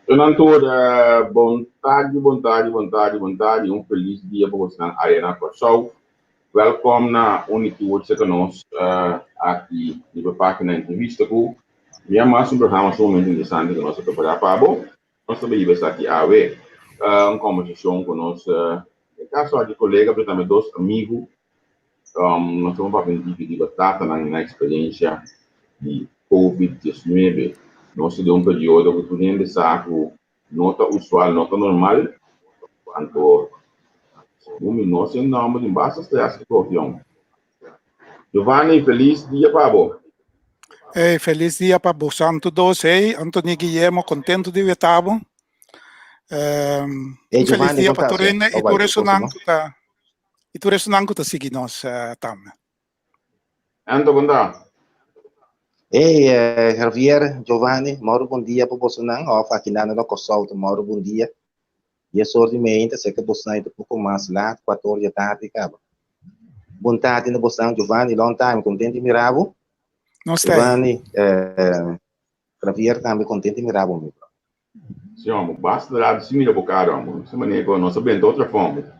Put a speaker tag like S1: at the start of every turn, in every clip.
S1: Senador, vontade. Feliz dia para você na Arena Corsol. Welkom na Unity Word Conosco aqui no página entrevista com minha mais um programa somente interessante que nós preparamos para bom. Nós também vamos aqui a ver uma conversação com nós, caso de colega, mas também dois amigos. Nós vamos para dividir batata na experiência de COVID-19. Nós temos período que podemos pensar com nota usual, nota normal, quanto nós não de baixa stress que corriam. Giovanni, feliz dia para você.
S2: Hey, feliz dia para você, Santo Doce, Antônio Guilherme, contento de estar. Feliz dia para Torino e tu ressonanco tá seguir nós também.
S1: Anto, bom dia.
S3: Hey, Javier, Giovanni, bom dia para você não, aqui na nossa solta, bom dia. E a sorte sei que você ainda pouco mais lá, 14 da tarde, acaba. Bom tarde, na você, Giovanni, long time, contente de miravo. Giovanni, Javier também contente de miravo, meu.
S1: Sim, basta lá de cima do cara, se maneira que nós sabemos de outra forma.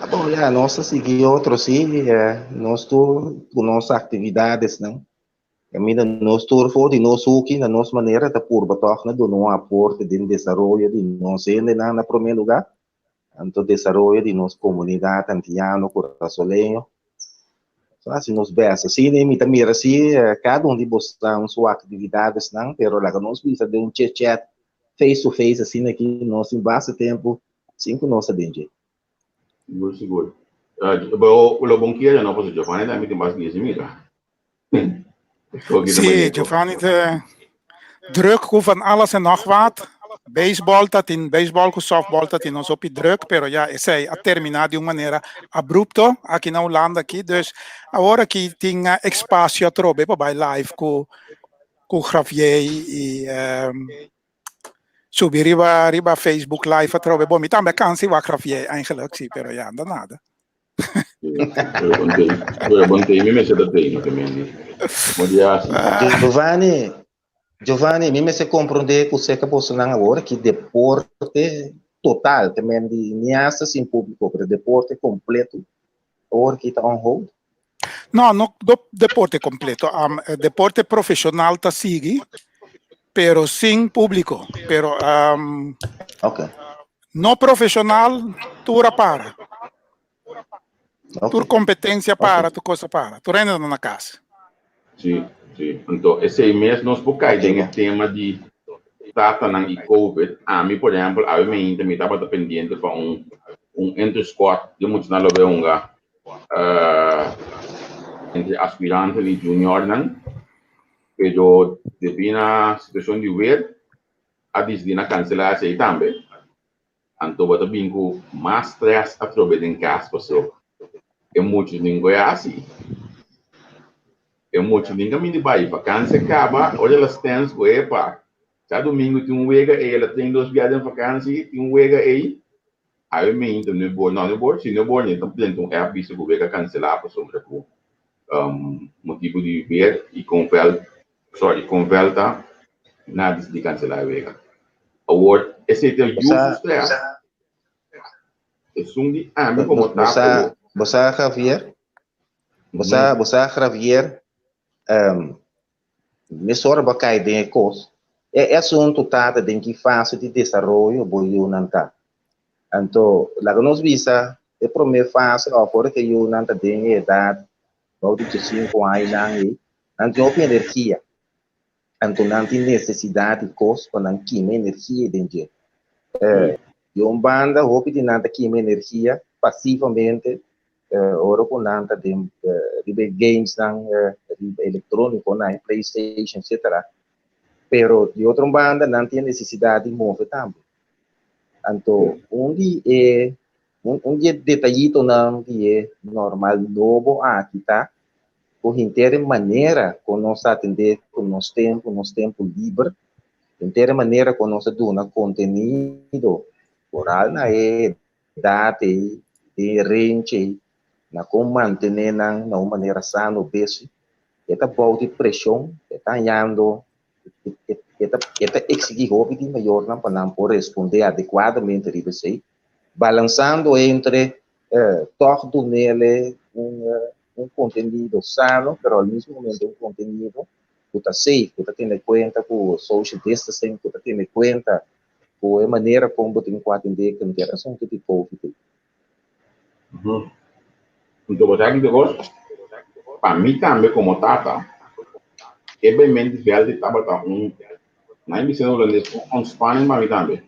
S3: Bom, já, nós seguimos outro sim, nós estamos com nossas atividades, não? Ainda nós estamos fora de nós aqui, na nossa maneira de pôr batoque, do nosso aporte de desenvolvimento de nós ainda na primeiro lugar, então desenvolvimento de nossa comunidade antiano, coraçolenho. Então, assim, nós vemos, assim, né, também assim, cada de vocês tem suas atividades, não? Pero lá nós precisamos de chat face to face, assim, aqui, nós em bastante tempo, 5 nós sabemos.
S1: Seguro. O bom que é, não posso Giovanni, também tem mais 10 mil.
S2: Sim, Giovanni, druk van alles en nog wat. Baseball, baseball com softball, dat nós op druk, pero já, sei, a terminar de uma maneira abrupta aqui na Holanda, aqui, dus, agora que tinha espaço a trobe para live com Javier e subir riba Facebook live a trobe, bom, também kansie waar Javier eigenlijk zie, pero ja, dan nada.
S1: Bom dia, me se tem também.
S3: Giovanni, me se compreende que você acabou de agora que deporte total também de niassa sem público, para deporte completo, ou que está on hold?
S2: Não, não deporte completo, deporte profissional tá sigue, pero sem público, pero
S3: okay.
S2: No profissional, tu para. Okay. Tu competência para, tu coisa para, tu ainda na casa.
S1: Sim. Então, esse mês nós focamos em tema de trata e COVID. A mim, por exemplo, a mim também estava dependente para intersquad de muitos na lobeunga entre aspirante e junior, não? Pero devido à situação de ver, a desdina cancelar aí também. Então, eu também com mais stress a trabalhar em casa, pessoal. É muito ninguém assim. Eu muito ninguém me vai vacância acaba, olha as tens o epa. Já domingo tem wega ela tem 2 viagens de vacância, tem wega aí. Aí me então no bor, se no bor então pleno é aviso que wega cancelar para sobre o motivo de ver e convelta nada de cancelar wega. Award esse tem uso stress. É de como tá.
S3: Você Javier? Você Javier? Me sora bacai de cos. É assunto tata de que fase de desenvolvimento boio nanta. Então, lá que nós visa a primeira fase, agora que eu nanta tem idade, de 5 anos aí, então tem energia. Então não tem necessidade de cos para não queimar energia dentro. Eu banda hope de nanta queimar energia passivamente. Ora com nanta de games eletrônico, PlayStation, etc. Pero de outra banda não tem necessidade de mover também. Então, onde detalhito não é normal novo aqui tá, por inteira maneira com nós atender com nosso tempo livre, inteira maneira com nós dona conteúdo oral na data e range na como manter na uma maneira sana o beijo está bom de pressão está andando esta exigir o de maior não para não poder responder adequadamente a isso, balançando entre torno nele conteúdo sano, mas ao mesmo momento um conteúdo que está safe, que está tendo em conta com o social distancing, que está tendo em conta com a maneira como tem que atender a interação que tem COVID.
S1: Então, você aqui depois, para mim também como tata, é bem mente velho de tabata na emissão holandês com Espanha mas também.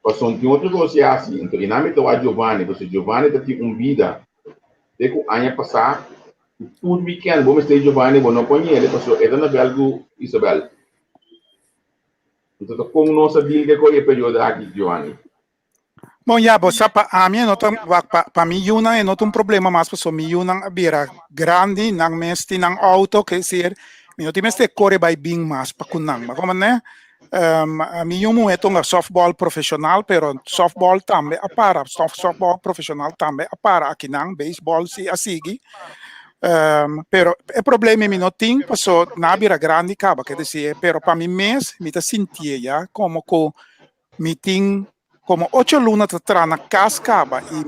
S1: Passou um outro coisa assim, então, e na metade a Giovanni, porque Giovanni tem vida, de que o ano passado, todo weekend, vamos ter Giovanni, vou não conhecer ele, porque ele não é velho Isabel. Então, como nossa deal que corre período aqui, Giovanni.
S2: Bom, já, você a mim não para mim não é um problema mais para mim não é grande, não mestre não auto, quer dizer, não tem mestre corre by bem mais para kunang, mas como né? A mim é um softball profissional, pero softball também a para, softball profissional também a para aqui não, baseball se a seguir. Pero o problema é não tem, passou na bira grande caba, quer dizer, pero para mim mesmo me tá sentir já como que me tem como 8 lunas atrás na cascaba e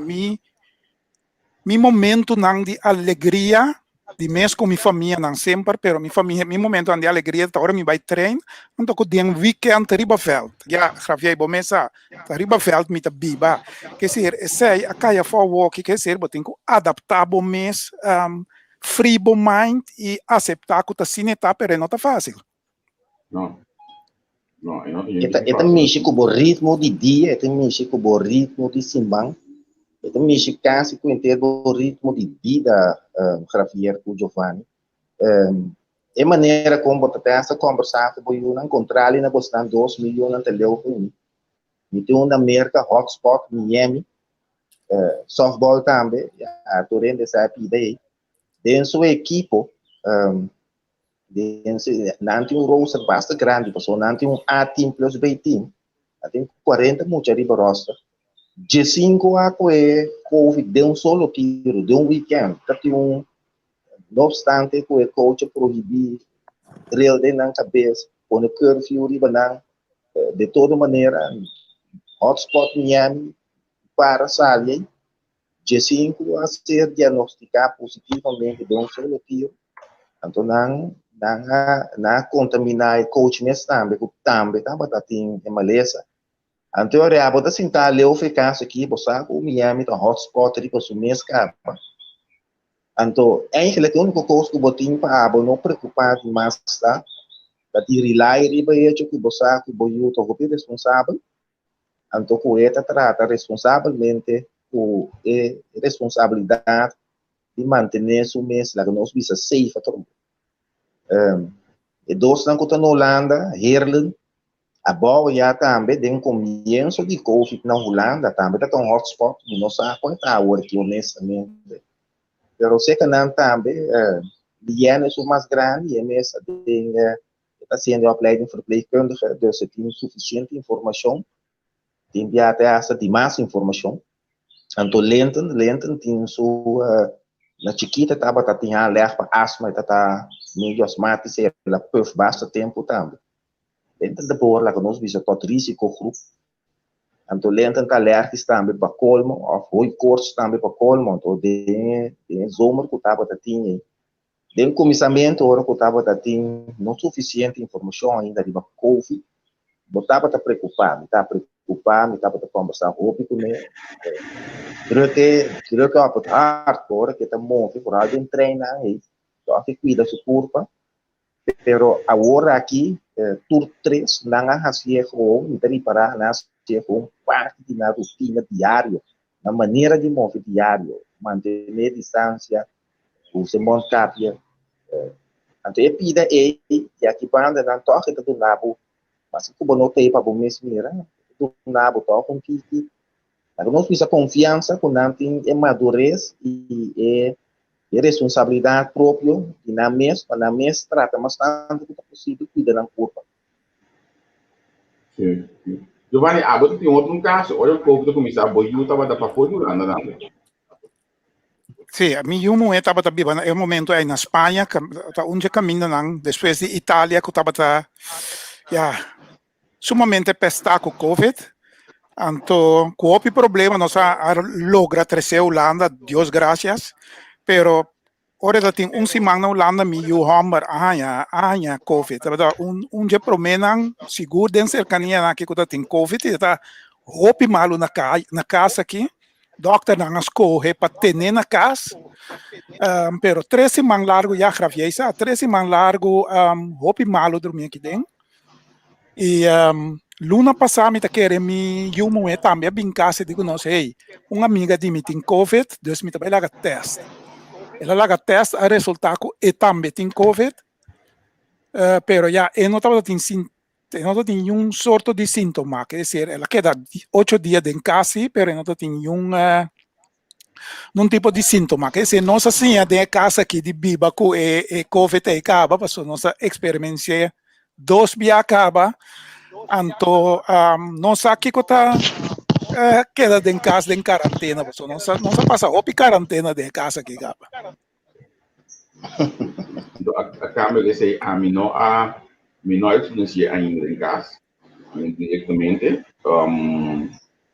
S2: mi momento não de alegria de mês com minha família não sempre, pero minha família mi momento de alegria tá hora me vai trein, então que dia weekend tá riba veld, ja Javier bomesa tá riba veld me tá biba, que ser sei a caia for walk que ser botem que adaptar bom mês free bom mind e aceitar que tá sineta pero não tá fácil.
S1: Não. Não,
S3: Esta mexe com o ritmo de dia, esta mexe com o ritmo de simbang, esta mexe quase com o ritmo de vida, Javier, com Giovanni. É maneira como você está conversando com o não encontrar ali na questão 2 milhões de telefone. E tem uma merca hotspot Miami, softball também, a torrente sabe daí. Dentro sua equipe, não tem roster bastante grande, porque não tem A-team plus B-team, tem 40 muitas riba roster. De 5 a COVID de solo tiro, de weekend, tem não obstante que o coach proibir real de na cabeça, põe curfew riba não, de toda maneira, hotspot Miami para sair, de 5 a ser diagnosticado positivamente de solo tiro, então não contaminar o coach mesmo também tem maleza. Então eu vou sentar ali o eficácia aqui, você o Miami tá hotspot ali para o mês capa. Então é o único coisa que eu tenho para não preocupar demais, tá? De rely riba que você que o tô responsável. Então o trata responsavelmente com a responsabilidade de manter o mês lá que nós visa safe e dois não conta na Holanda, Ireland, a boa já também tem começo de COVID na Holanda, também está um hotspot, não sabe qual está agora aqui honestamente. Pero sei que não também, Liana é o mais grande, e mesmo está sendo aplicado em verpleegkundige, dus het tem suficiente informação, tem já até essa de mais informação. Então lenten tem sua na chiquita estava tinha alerta para asma e tá meio asmática ela por bastante tempo também dentro da boa lá que nós vimos todo risco grupo então lenta tá alerta também para colmo ou foi curso também para colmo então de zomer que estava tinha de começamento hora que estava tinha não suficiente informação ainda de COVID botava tá preocupado me estava conversando com ele creo que va a ser hardcore, que estamos por alguien treina y todo que cuida su curva, pero ahora aquí, tour 3, no hace un para hacer un parte de una rutina diaria, una manera de mover diario, mantener distancia, usar montapia. Entonces, pide y aquí para andar en todo que tu nabo, mas como no te para o mesmo mira, tu nabo todo com que nós temos confiança com a madurez e responsabilidade própria e na mesma trata mas tanto que é possível cuidar da curva.
S1: Sim. Giovanni, tem outro caso. Olha o povo do comissário Boiú estava da papo do Holanda.
S2: Sim, a mim eu estava viva no momento aí na Espanha, onde caminho não, depois de Itália, que estava sumamente pesado com Covid. Então, com o problema, nós logra crescer a Holanda, Deus graças, pero ora tem semana na Holanda, me eu hammer, Covid. Onde promenam, seguro, den cercania aqui que tem Covid, está hopi malo na casa aqui, dokter na escola para ter na casa, pero 3 semanas largo já gravei isso, 3 semanas largo, hopi malo dormir aqui dentro. E luna passada me querer me eu também bem casa digo não sei uma amiga de mim tem covid dus me também laga teste ela laga teste a resultado e também tem covid pero já eu não estava tem sorto de sintoma quer dizer ela queda 8 dias em casa pero não tem tipo de sintoma quer dizer nossa senha de casa aqui de biba com e covid e acaba passou nossa experiência 2 dias acaba. Então, não sabe que está queda em casa em quarentena, não se passa ou quarentena de casa aqui, gaba.
S1: A câmera sei a mim não experiência ainda em casa, diretamente.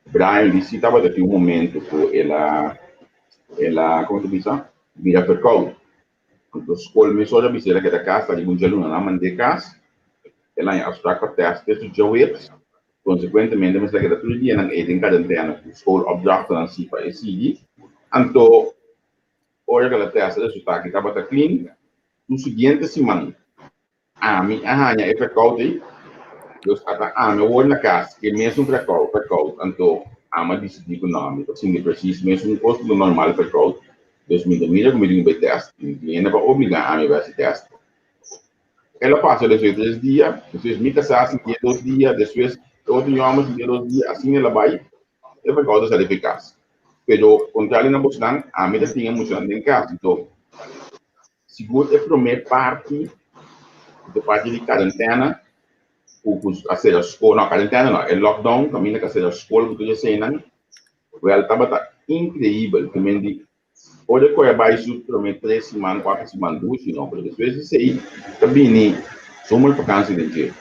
S1: Brian disse estava daqui momento que ela como tu disse, vira percol. Então, escolhe me só já disse que da casa, ali um dia não na mande casa. Ela é abstract para teste de jovens, consequentemente, mas que todo dia não é em quarentena, escola object não se faz esse então, hora que ela testa resultado que estava clean, no seguinte semana, a minha é precaução, eu estava meu olho na casa, que mesmo precaução, então, uma decidido não, assim de preciso, mesmo um custo normal precaução, 2000 comigo um teste, ninguém vai obrigar a me fazer teste. Ela passa depois 3 dias, depois me casar, 2 dias, depois outro homem, 2 dias, assim ela vai causa ser eficaz. Pero, quando ela não busca, a mim já tinha muito em casa. Então, seguro é a primeira parte de quarentena, a ser a escola, não, quarentena não, é lockdown, caminho a ser a escola, que eu já sei, não. Ela estava incrível, também olha que vai suprimir 3 semanas, 4 semanas, 2 semanas, porque às vezes isso aí também somos vacances de dia.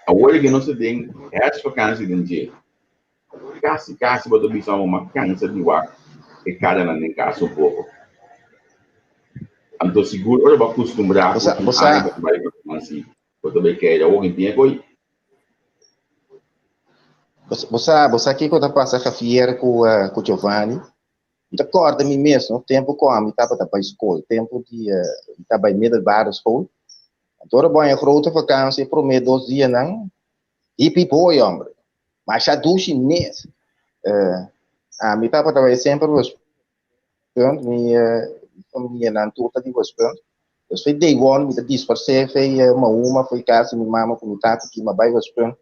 S1: Agora que não se tem as vacances de dia, quase você bisa uma vacança de ar e cada ano em casa um pouco. Então seguro, olha para acostumbrar
S3: você
S1: vai assim, você vai querer alguém tem coi.
S3: Você aqui quando passa a fiera com Giovanni. De acordo, a mim mesmo, o tempo com a mim estava para a escola, tempo de estava em middelbare school. Então, eu vou em grote vakantie, prometo 2 dias, não? E pipoi, homem. Mas já 2 chineses. A mim estava também sempre os minha família não toda de os pontos. Eu fui day one, me disfarcei, foi uma foi casa, minha mama com tata que me vai os pontos.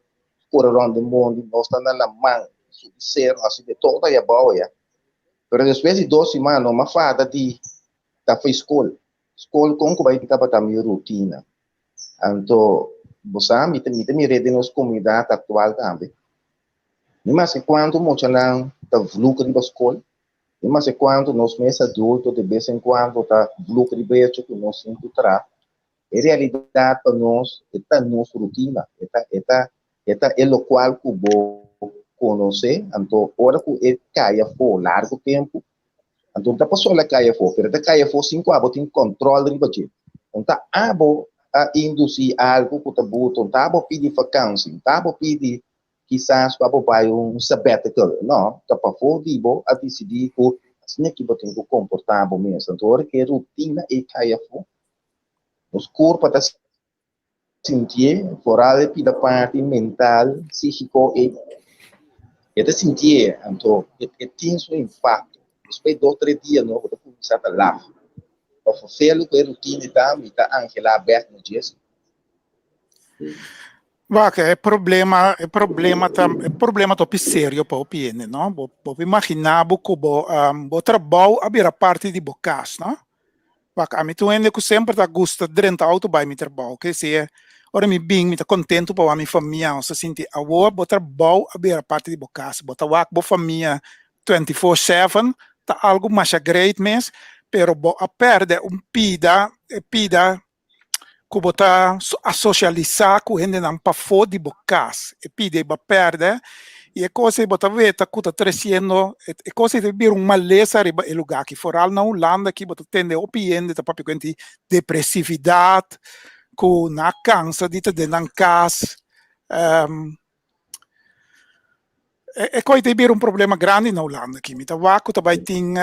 S3: Por around the mundo, nós estamos na mão, subir, assim, de toda a boa, pero depois de 2 semanas, uma fada de da foi escola com que vai ficar para a minha rotina. Então, você me rede nas comunidades atual também. Mas quando muito não está lucro da escola, mas quando nós mesmos adultos de vez em quando está lucro de becho que nós encontramos, em realidade para nós está nossa rotina, é o qual que vou conhecer, então, ora que ele caia por largo tempo, então, a pessoa caia for, pero a caia for 5 anos, tem controle de budget. Então, abo a induzir algo que está botando, abo pedir vacância, abo pedir, quizás, abo vai sabbatical, não, tá para for, dibo, a decidir que, assim, que você tem que comportar mesmo, então, ora que rotina e caia for, os corpos está sentir, fora da parte mental, psíquico e até sentir, então, tem seu impacto. Depois de 2 ou 3 dias, não, vou começar a lavar. Para fazer o que a rotina está Angela aberta no dia.
S2: Vaca, é problema top sério para o PN, não? Vou imaginar que o trabalho abrir a parte de bocas, não? Vaca, a mim tu ainda que sempre está gosta de auto by mi trabalho, que se ora me bem, me tá contento para a minha família, se sente o trabalho abrir a parte de bocas, botar a família 24/7, tá algo mais great mes, pero a perde pida que bota a socializar com gente não para fora de bocas, pide a perde. E é coisa que você vê, que está crescendo, é coisa que vir uma maleza em lugar que fora na Holanda que você tem de opinião, de papi com depressividade, com na câncer, de ter na casa. É coisa que vir problema grande na Holanda que me tá vaco também tem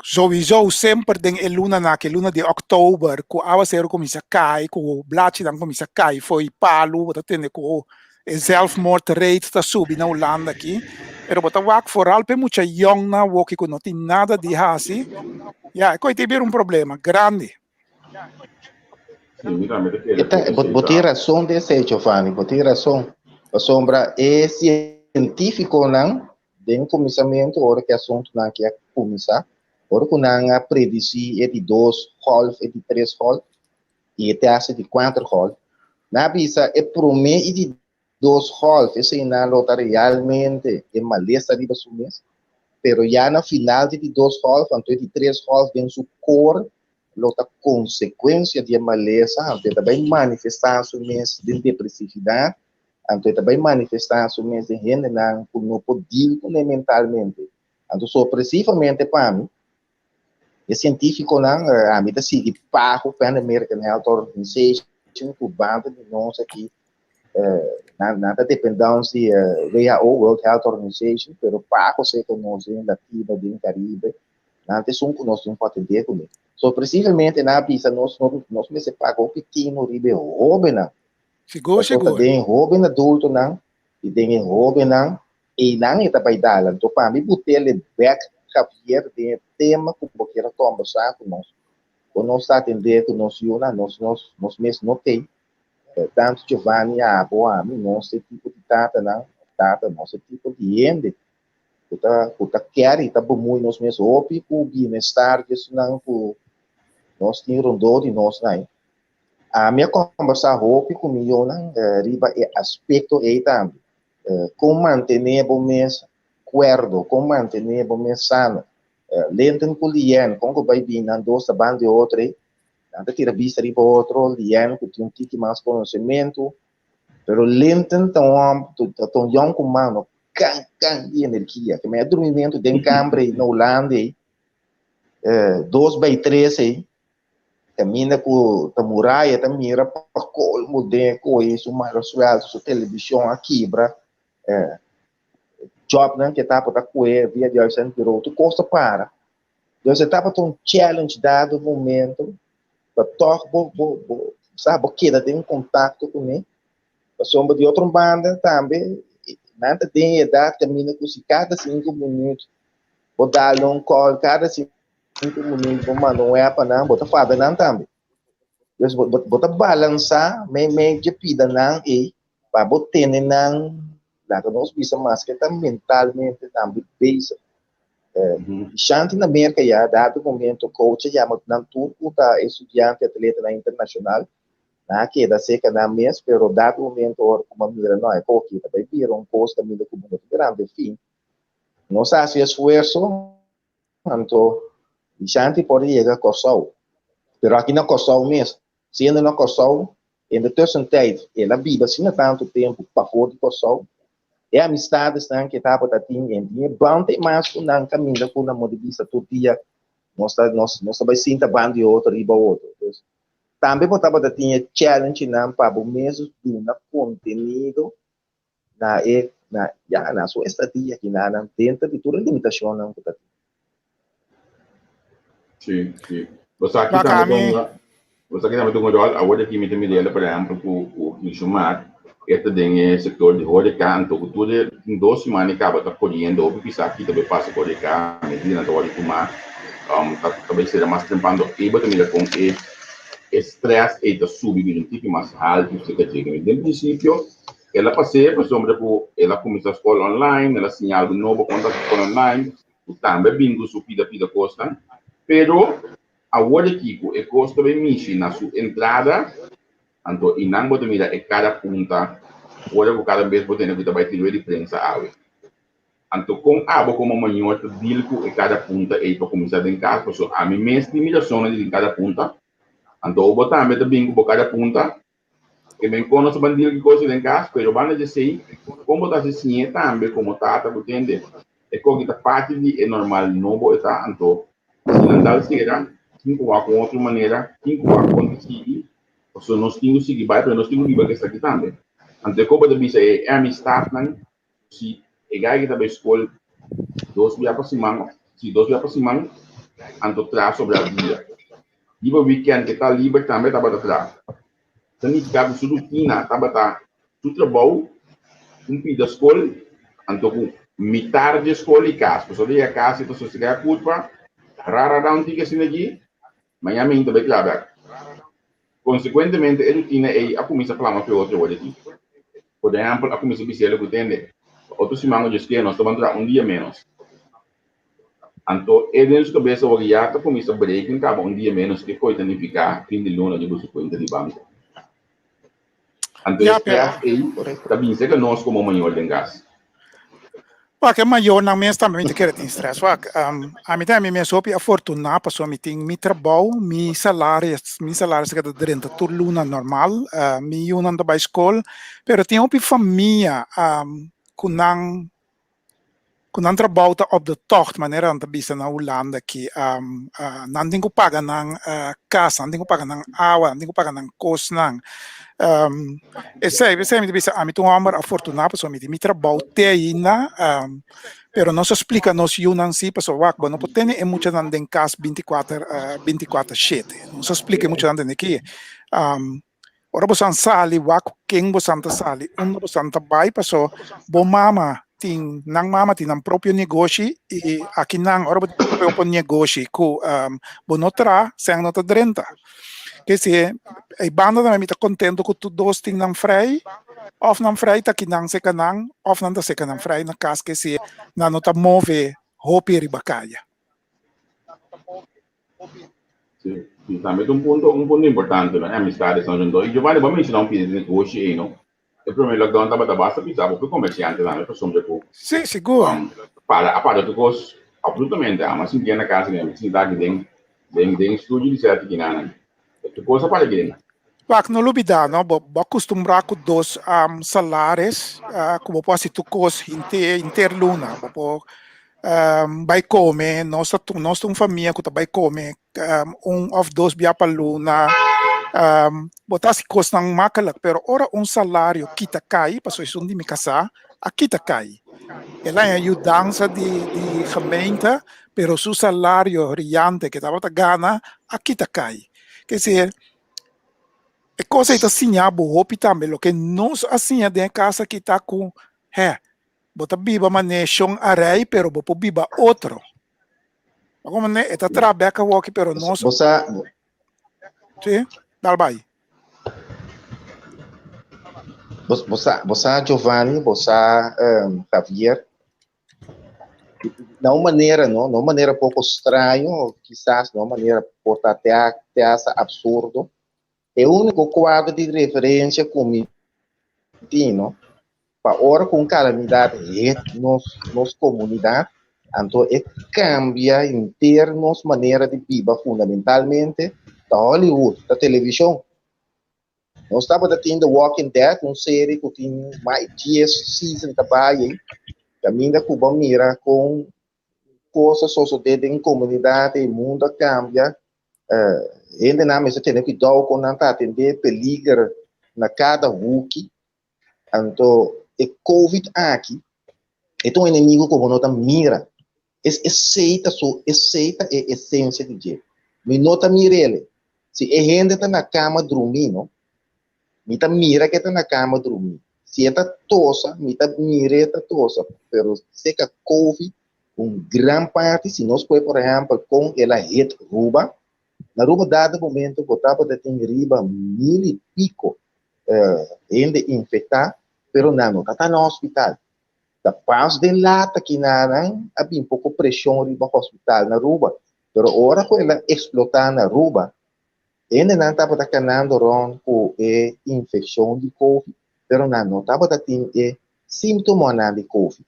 S2: sowieso sempre den luna na que luna de outubro, que a ser começa a cair, que o bladje dan começa a cair, foi palo, você tem que zelfmoordrate está subindo na Holanda aqui, pero bota wak vooral pe mucha young na woki que não tem nada de hasi, é coisa que vir problema grande.
S1: Sim, realmente aquele
S3: Botar razão desse, Giovanni, botar razão. A sombra é científico, não? Den começamento, hora que assunto não que começar, hora que não predizir de 2 golf, de 3 golf, e até de 4 golf. Na bisa é prometo de 2 golf, esse não lota realmente é maleza de das mês, pero já na final de 2 golf, então de 3 golf vem su cor, lota consequência de maleza, então também manifestar su mês de depressividade, então também manifestar su mês de gente não pode mentalmente. Então só precisamente para mim, é científico não, a mim tá sigue pago para a American Health Organization, que banda de nós aqui nada dependência WHO World Health Organization, pero pago se conosco em Latino, em Caribe, nada são conosco não pode ter comigo. So precisamente na pista nós me pagou pequeno ribe robena.
S2: Seguro.
S3: Tem robena adulto não e tem robena não e não é para dar, então para mim botar back capier de tema que eu quero conversar com nós. Quando nós atender com nós nós mesmos não tem tanto Giovanni a boa nós tipo de tata nosso tipo de gente puta quer tá bom nós mesmos opi o bem-estar que isso não nós tem rondou de nós né a minha conversa opi comigo não riba é aspecto aí também como manter bom mês cuerdo como manter bom mês sano lenten com lien como vai vir na dois banda de outra antes tira vista riba outro lien que tem um tique mais conhecimento pero lenten tão young como mano can de energia que me dormimento de cambre na Holanda 2x3 aí caminha com a muralha mira para colmo de coisa mais suave sua televisão aqui para job não que tá para coer via de orçan pero tu custa para você tá para um challenge dado momento para tocar sabe que dá tem contato com ele a sombra de outra banda também nada tem idade caminha com cada 5 minutos vou dar um call cada 5 minutos como não é para não botar fada não também botar balançar me de pida não e para botar não lá que nós bisa mais que tá mentalmente também base Shanti na América já dado momento coach já não tudo tá estudante atleta na internacional na que da seca na mês pero dado momento or como mira não é pouco também viram costa também como muito grande fim não se hace esforço então Shanti pode chegar a Kosovo pero aqui na Kosovo mesmo sendo na Kosovo em determinado tempo ela vive assim tanto tempo para fora de Kosovo e amistades que estava tendo em bom ter mais com não caminho com a modista todo dia nós vai sentar bando de outro riba outro também botava tinha challenge não para o mesmo na conteúdo na sua estadia que na dentro de toda limitação não está
S1: sim você aqui também tem agora aqui me tem ideia por exemplo o chamar este tem setor de roda canto tudo em 2 semanas acaba tá colhendo o que aqui também passa por cá medida do de tomar talvez seja mais tempando e bota me com estresse e da subir um tipo mais alto que você chega no princípio ela passei por sombra que ela começa a escola online ela sinal de novo contato com online também bingo subida costa pero agora aqui o custo bem mishi na sua entrada então e não bota mira é cada punta agora o cada vez bota que vai ter de prensa ave Então, com abo como manhã, dilco e cada punta e para começar em casa, porque a mim mesmo limitação de cada punta. Então, eu botar a bingo por cada punta, que bem conosco bandir que coisa em casa, mas eu vou dizer, como está assim também, como está, entende? É que a parte de é normal, não vou estar, então, se não dá será, quem com outra maneira, quem com acontecer, ou nós temos que seguir, para nós temos que estar aqui também. Então, como eu disse, é amistade, se é que está na escola, 2 dias por semana, se 2 dias por semana, então traz sobre a dia. E o weekend que está livre também está para trás. Significa que sua rotina está tudo trabalho, cumprir da escola, então metade da escola e casa. Porque se a casa, então se a culpa, rara da antiga sinergia, mas a mim também claro. Consequentemente, a rotina é a comissão para uma outra hora aqui. Por exemplo, a comissão bisela que tem, outro semana de esquerda, nós estamos a dia menos. Então, é dentro da cabeça, o guiar a comissão breaking, acaba dia menos que foi significar fim de luna de você conta de banco. Então, também sei que nós como maior de gás.
S2: Porque maior não mesmo também te quer ter stress. A mim também me soube afortunar, passou a mim tem mi trabalho, mi salário que é dentro da luna normal, mi uma da escola, pero tem uma família com não trabalho op de tocht, maneira anda bisa na Holanda que não tem que pagar na casa, não tem que pagar na água, não tem que pagar na costa, não. Sei, me dice, a mim tem uma afortunada, pessoal, me trabalho teina, pero não se explica nos yunan si, pessoal, wak, não pode ter muita não tem casa 24/7, não se explica muito não tem aqui. Ora você sali, wak, quem você sali, você vai, pessoal, bom mama, nang mama tem próprio negócio e aqui nang ora próprio negócio com bonotra sem nota renta. Que se a banda também está contente com tudo dois tem nang frei, of nang frei tá que nang seca nang, of nang tá seca nang frei na casa que se na nota move hopi ribacaia.
S1: Sim, também um ponto importante, né? A amistade são juntos. E Giovanni, vamos ensinar pouco de negócio aí, não? O primeiro lockdown estava basta pensar para comerciante também, para somos pouco.
S2: Sim, seguro.
S1: Para outras coisas, absolutamente, mas se na casa, né? Se dá que tem estúdio de certo que não, né? Que coisa para ele.
S2: Pak no lubida no bo acostumbrado com dois salários, como posso tu cos interluna, bo vai comer, nós uma família que vai comer of dois dia para luna, botar se cos nang makalak, pero ora salário kita cai, passo isso de me casar, a kita cai. Ela é ajudança de gemeente, pero su salário riante que estava gana, a kita cai. Quer dizer, é coisa que assim a boa também, lo que nós assim de casa que está com, bota biba manechon arei, pero bopo biba outro. Como né, eta trabalha com aqui, pero nós. Sim, dá vai.
S3: Você Giovanni, você Javier, de uma maneira pouco estranha, quizás de uma maneira pode até absurdo, é o único quadro de referência comigo, para hora com calamidade nos comunidade, então é cambia em termos maneira de viver fundamentalmente da Hollywood, da televisão. Nós estávamos tendo The Walking Dead, uma série que tem mais 10 seasons de trabalho, também da Cuba mira com coisas sociais em comunidade, o mundo cambia, ainda não mais tem que dar com não atender peligro na cada wiki, então é Covid aqui, é um inimigo como nota mira, aceita a essência de Deus, me nota mira ele, se a gente está na cama dormindo, me tá mira que está na cama dormindo, se está tosa, me tá mira está tosa, pero se que Covid grande parte, se nós por exemplo, com ela rede ruba, na ruba dado momento, botava de ter riba 1000 e pico ainda infectar, pero não está no hospital. Da paz de lata que não havia um pouco pressão riba no hospital na ruba, pero hora que ela explotar na ruba, ainda não estava canando com infecção de Covid, pero não estava tendo sintoma de Covid.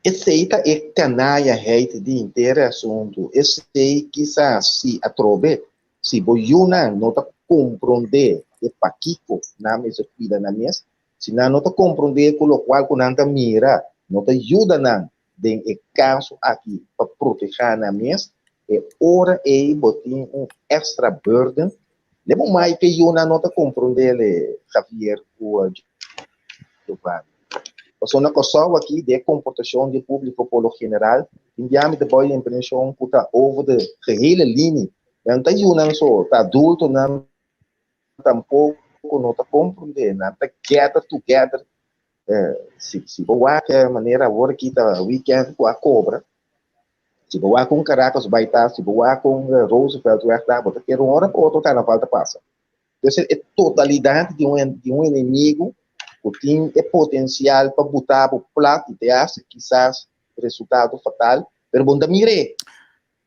S3: Essa é canaya reit de inteiro assunto. Esse quizás se atrobe, se boiuna não tá compreender e paquico na mesa cuida na mesa, se não tá compreender com o qual com nanta mira, não tá ajuda não den e caso aqui para proteger na mesa, e ora é botin um extra burden. Lembra mais que eu não tá compreender Javier o Giovanni. Então, uma coisa aqui de comportação de público pelo general, em diâmetro de boa impressão, puta over de gehele linha. Não está não só, está adulto, não tampouco, não está compreendendo, não está gather together. Se boa que a maneira agora que está weekend com a cobra, se boa com Caracas vai estar, se boa com Roosevelt vai estar, porque quer uma hora para outra carnaval tá passa. Então, é totalidade de um inimigo tem potencial para botar o plato e acha quizás resultado fatal, mas bom da mire,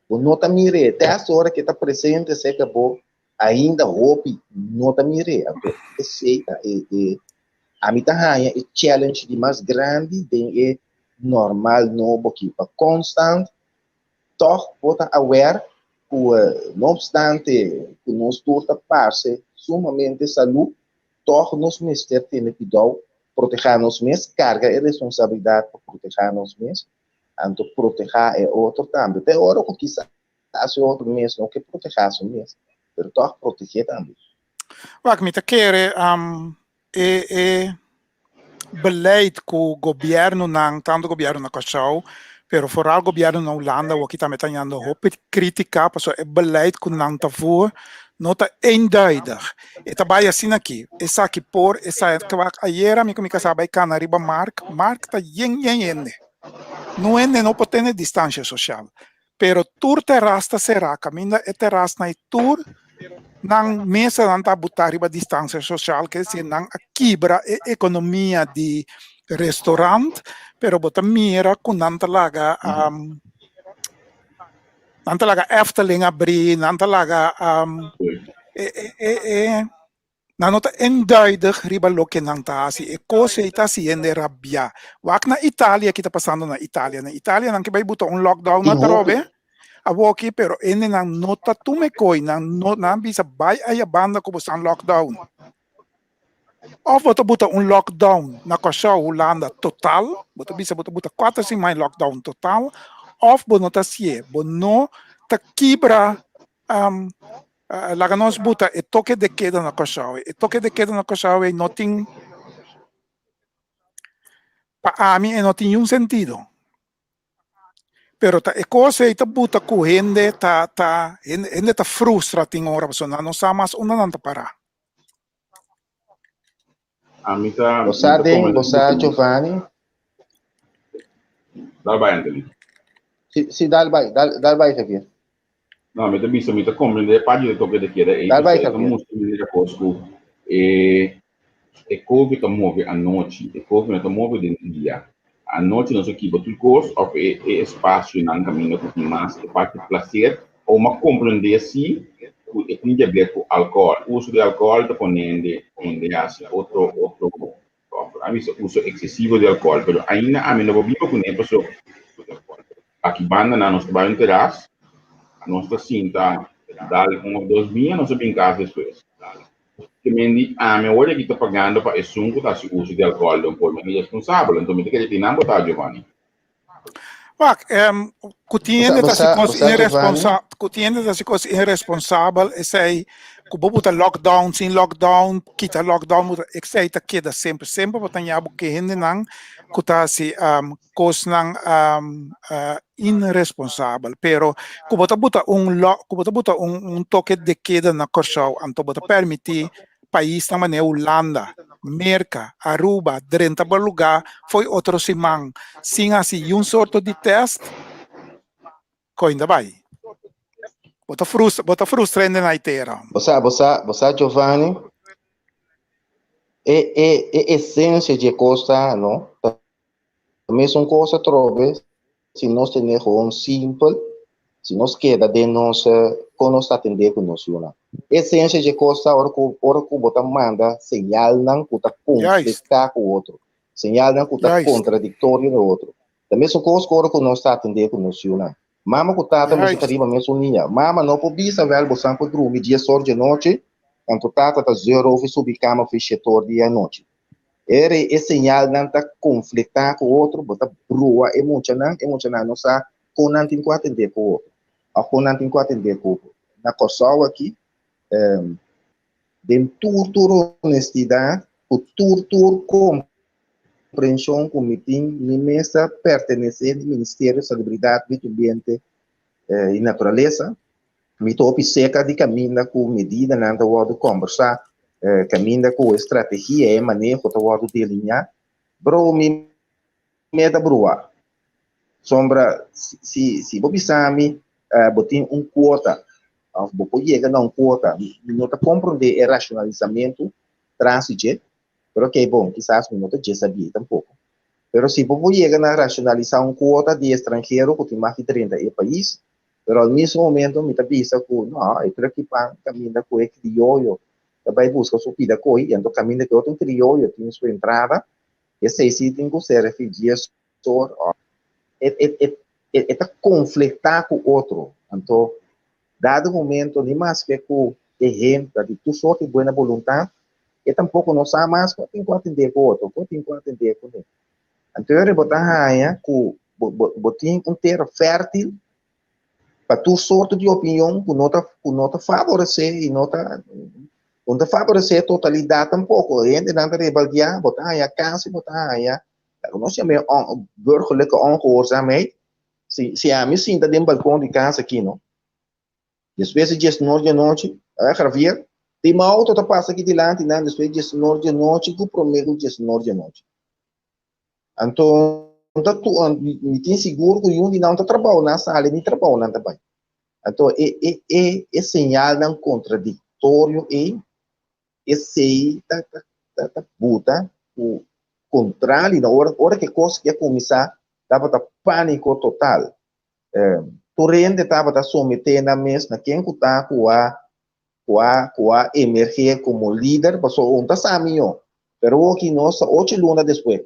S3: bom não tá mire, até essa hora que está presente se acabou ainda hope não tá mire, aceita a mim tá é challenge de mais grande de normal no aqui para constant, toch bota aware não obstante que nós torta passe sumamente saúde toch nos mesmos tem que dar proteger nos mesmos carga e responsabilidade para proteger nos mesmos então proteger é outro também até hora que quizás é outro mesmo que proteger os mesmos mas toch proteger também
S2: Wat me te keren beleid que o governo não tanto o governo na Cachau, pero vooral o governo na Holanda o que está metendo hoop critica, passo é beleid que não está voor não está eenduidig. E trabalha assim aqui. Essa aqui por essa que vai ayer me comica sabe cana riba mark está yen. Não pode ter distância social. Pero tur terrasta será caminha e terrasta na tur nang mesa não está botar riba distância social, que se não quebra a economia de restaurante, pero bota mira com não talaga Efteling abrir, não talaga não está enduidig riba lo que não está assim, e coisa está sendo rabia. Wak na Itália que está passando na Itália não que vai botar lockdown na trobe. Aqui, pero ene nang nota tumekoi nang bisa bay ay banda ko sa lockdown. Of bota buta lockdown na kasha Holanda total, bota bisa buta 4 lockdown total, of bonota sie, bono ta kibra laga nos buta e toque de queda na kasha. E toque de queda na kasha nothing pa ami e nothing un sentido. Pero e cosa ita buta ku hende ta frustra ting ora persona non sa mas una nanta para.
S1: Amita
S3: Você Giovanni
S1: dal vai Anthony
S3: si dal vai Javier
S1: no mita comprende pagina toque de queda e
S3: dal vai
S1: muito de cosco e couve que move a noite e couve que move de dia. A noite nós aqui botar curso ou espaço na caminho que mais é parte placer ou uma compreender assim que tem diabetes álcool uso de álcool está ponendo em assim outro a mim uso excessivo de álcool mas ainda a mim não vou viver com ele pessoal aqui banda na nossa bairro terraço a nossa cinta dá 2 dias nós brincamos depois que me olha que está pagando para esse que está se uso de álcool não pode ser responsável então me tem que tirar botar Giovanni
S2: Kutiende da si irresponsável e sei que bobuta lockdown sin lockdown kita lockdown ik sei ta keda sempre botanya que hende nang kuta si kos nang irresponsável pero kubota buta un toque de queda na Cachau anto bota permitir país na maneira Holanda Merca, Aruba, 30 lugar foi outro simão. Sim, assim, sorto de teste, ainda vai. Bota frustra na inteira.
S3: Você Giovanni, é essência de coisa, não? Também são coisas trove, se nós temos um simples, se nós queda de nossa, quando nós atender com nós, não? Essência de coisa, hora que bota manda, señal não que está conflitar com o outro. Señal não que está contraditório no outro. Também são coisas que nós está atendendo com nós, né? Mama que tata me cariba mesmo ninha. Mama não pode bisa velho bosan por dormir dia só de noite. Tanto tata tá zero over subir cama fechetor dia noite. É sinal não tá conflitar com o outro, bota brua emocional não sa com não tem que atender com o outro. A com não tem que atender com o outro. Na Kosovo aqui, de tudo honestidade, o tudo compreensão com meeting, me mesa pertencer ao Ministério da Salubridade, Meio Ambiente e Natureza, me topi seca de caminho com medida na hora de conversar, caminho com estratégia e manejo da hora de delinear, bro, me meta broa. Sombra, se você sabe, botem quota, você chega a quota, não está compreender o racionalizamento transigente, pero que é bom, quizás não já sabia tampouco. Pero se você chega a racionalizar quota de estrangeiro, que tem mais de 30 países, pero ao mesmo momento, me pensa que, não, eu tenho que caminhar com o crioulo, também busca sua vida com ele, então caminha com outro crioulo, tem sua entrada, e sei se tem que ser refugiado, é conflitar com o outro. Então, dado momento, nem mais que o terreno, de tu sorte de boa vontade, e tampouco não sabe mais que tem que atender com o outro, que tem que atender com ele. Então, eu botar que botem terra fértil, para tu sorte de opinião que não te favorecer e não te favorecer a totalidade tampouco. Ainda não te rebeldia, botar aí a casa, botar aí a... Nós chamamos burgerlijke ongehoorzaamheid. Se a mim sinta dentro do balcão de casa aqui, não? E às vezes, de noite, gravia, tem uma auto que passa aqui delante, não? Às vezes, de noite, que o prometo de noite. Então, me tem seguro que eu não está trabalhando na sala, nem trabalhando também. Então, é sinal não contraditório e se tá buta o contrário, na hora que a coisa ia começar, estava pânico total. Tu rende estava submetendo na mesa, quem que está com a emergir como líder, passou ontem saminho, pero aqui nossa 8 lunas depois.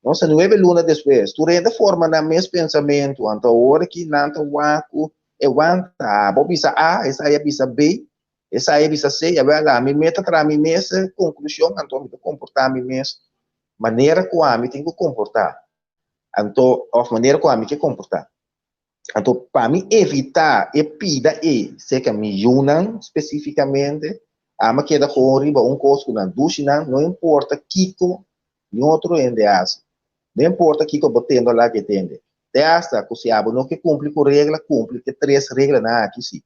S3: Nossa, 9 lunas depois, tu rende forma na mesmo pensamento, então a hora que nanta waku, a bisa A, essa aí a bisa B, essa aí a bisa C, a me meta para mim mesmo, conclusão, então me comportar a mim mesmo, maneira que a mim tem que comportar, então, a maneira que a mim tem que comportar. Então, para mim evitar e pida se que me unam especificamente, a me queda com riba coisa que não duche, não importa Kiko, e outro endeaço. Não importa que eu botando lá que entende. Até hasta que se abre não que cumpre com regra, cumpre que 3 regras na aqui sim.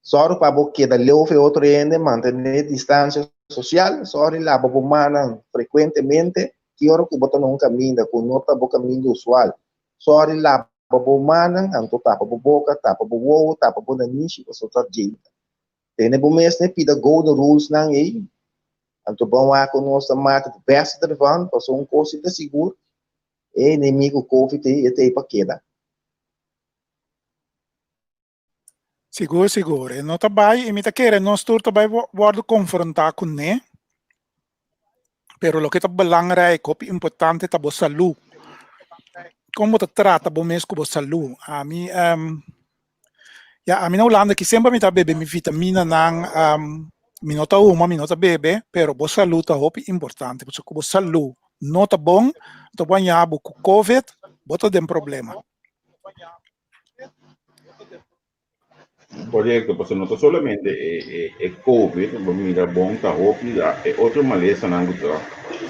S3: Só para você da leve outro ende manter distância social, só lá para humana frequentemente que hora que botar num caminho com nota boca caminho usual. Só lá para humana, anto tapa boca, tapa boa, tapa boa niche, só tá gente. Tem bom mês né pida golden rules não aí. Então, bom, a nossa marca de peça de van, passou curso de seguro, e inimigo Covid e tem para queda.
S2: Seguro. E não tá bem, e me tá querendo, nós todos também vamos confrontar com né, pero lo que tá belangrijk, importante tá boa saúde. Como te trata bom mês com boa saúde? A mim, a mim na Holanda que sempre me tá bebendo minha vitamina não minuta uma, minuta bebe, pero boa saúde é importante, porque boa saúde não tá bom, tá banhado com Covid, bota tem problema.
S1: Correcto, pues no solamente el COVID, mira, bom, tá óbvio, é outra maleza na guta,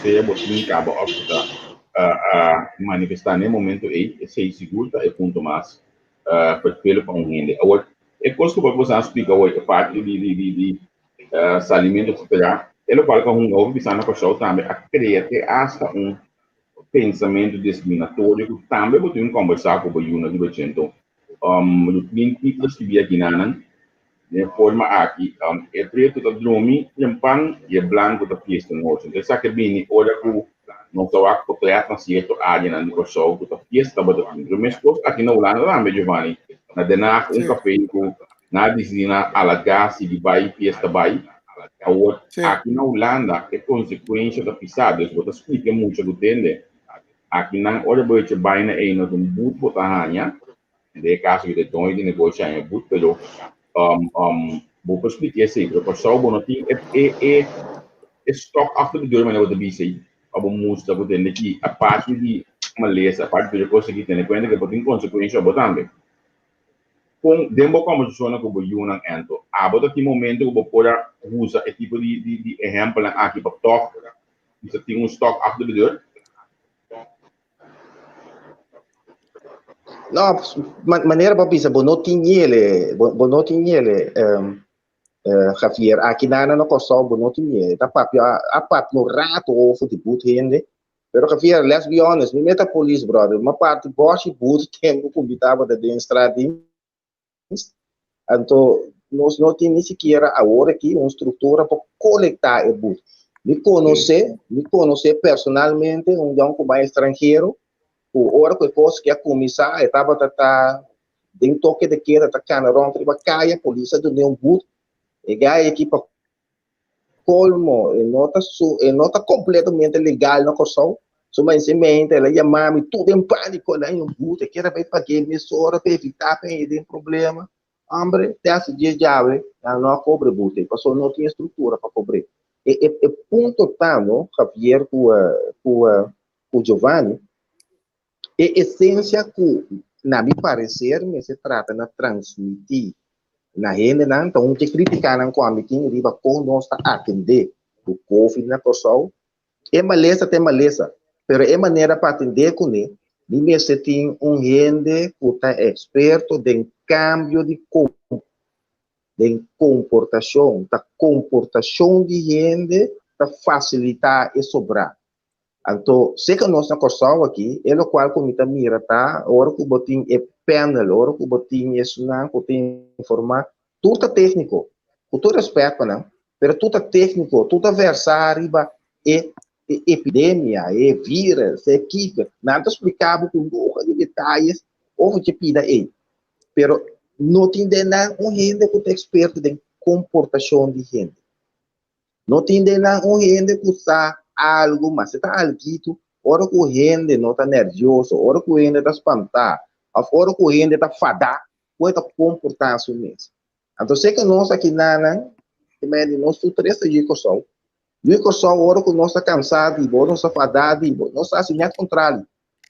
S1: seja botin cabo a manifestar no momento aí, sei seguro, é ponto mais, pelo para rende. Agora, é coisa que você explica hoje, a parte de salimento, etc. Ele fala que novo visando para o também a criar hasta pensamento discriminatório que também pode conversar com o Juna de Bacento. Tem títulos que via aqui de forma aqui, é preto da dromi, champagne e branco da fiesta noite. Então, sabe que bem, olha que não só a população na certa área na negócio da fiesta, mas aqui na Holanda também, Giovanni, na Denac, café na Disneyna, Alagasi, de Bahia, fiesta Bahia. Aqui na Holanda, é consequência da pisada, você explica muito do tende. aqui não olha boi te baina aí no boot botahanya de caso que de dois de negócio é boot pelo vou explicar assim para pessoal bom tem stock after the door mas eu também sei abo música vou ter aqui a parte de uma lesa a parte de coisa que tem conta que pode consequência botando com dembo como funciona com o Yunan ento a bota aqui momento que vou poder usar esse tipo de exemplo aqui para toque você tem stock after the door.
S3: Não, maneira para pensar, bonotinhele, Javier, aqui na Kosovo, bonotinhele, tá papo, a papo no rato ou de boot rende, pero Javier, let's be honest, me meta police, brother, uma parte bosch boot tempo convidava da demonstrar, então nós não temos nem sequer agora aqui uma estrutura para coletar o boot. Me conhecer personalmente, um jogo mais estrangeiro. O hora que fosse que a começar, estava dentro toque de queda, tá canarão, triba caia, polícia do nenhum boot, e a equipa colmo, e nota completamente legal na Kosovo, somente ela chamava tudo em pânico lá em um boot, que era para pagar emissora, para evitar ter problema, hombre, desse dia já, não cobre boot, a pessoa não tinha estrutura para cobrir. E ponto tá, não, Javier, com o Giovanni, a essência que, na meu parecer, se trata de transmitir na rede, então, um que criticar não com a mitinha, riba com nós atender o Covid na pessoa, é maleza, mas é maneira para atender com ele, e se tem um rende que está experto em cambio de comportação, da comportação de rende, para facilitar e sobrar. Então, se que nós na Kosovo aqui, é o qual como está mira, tá? Hora que o botim é panel, hora que o botim é sunan, que tem informar, tudo é técnico, com todo respeito, não? Mas tudo é técnico, tudo é versar, é epidemia, é vírus, é equipe, nada explicável com luxo de detalhes, ou que pida aí. Mas não tem nada um gente que é experto em comportação de gente. Não tem nada um gente que sabe algo, mas se está alguito, hora que o gente não está nervioso, hora que o gente está espantado, hora que o gente está fadado, pode comportar assim mesmo. Então, sei que nós aqui nós estamos três de Kosovo. E o Kosovo, hora que nós estamos cansados, nós estamos fadados, nós estamos assim, ao contrário.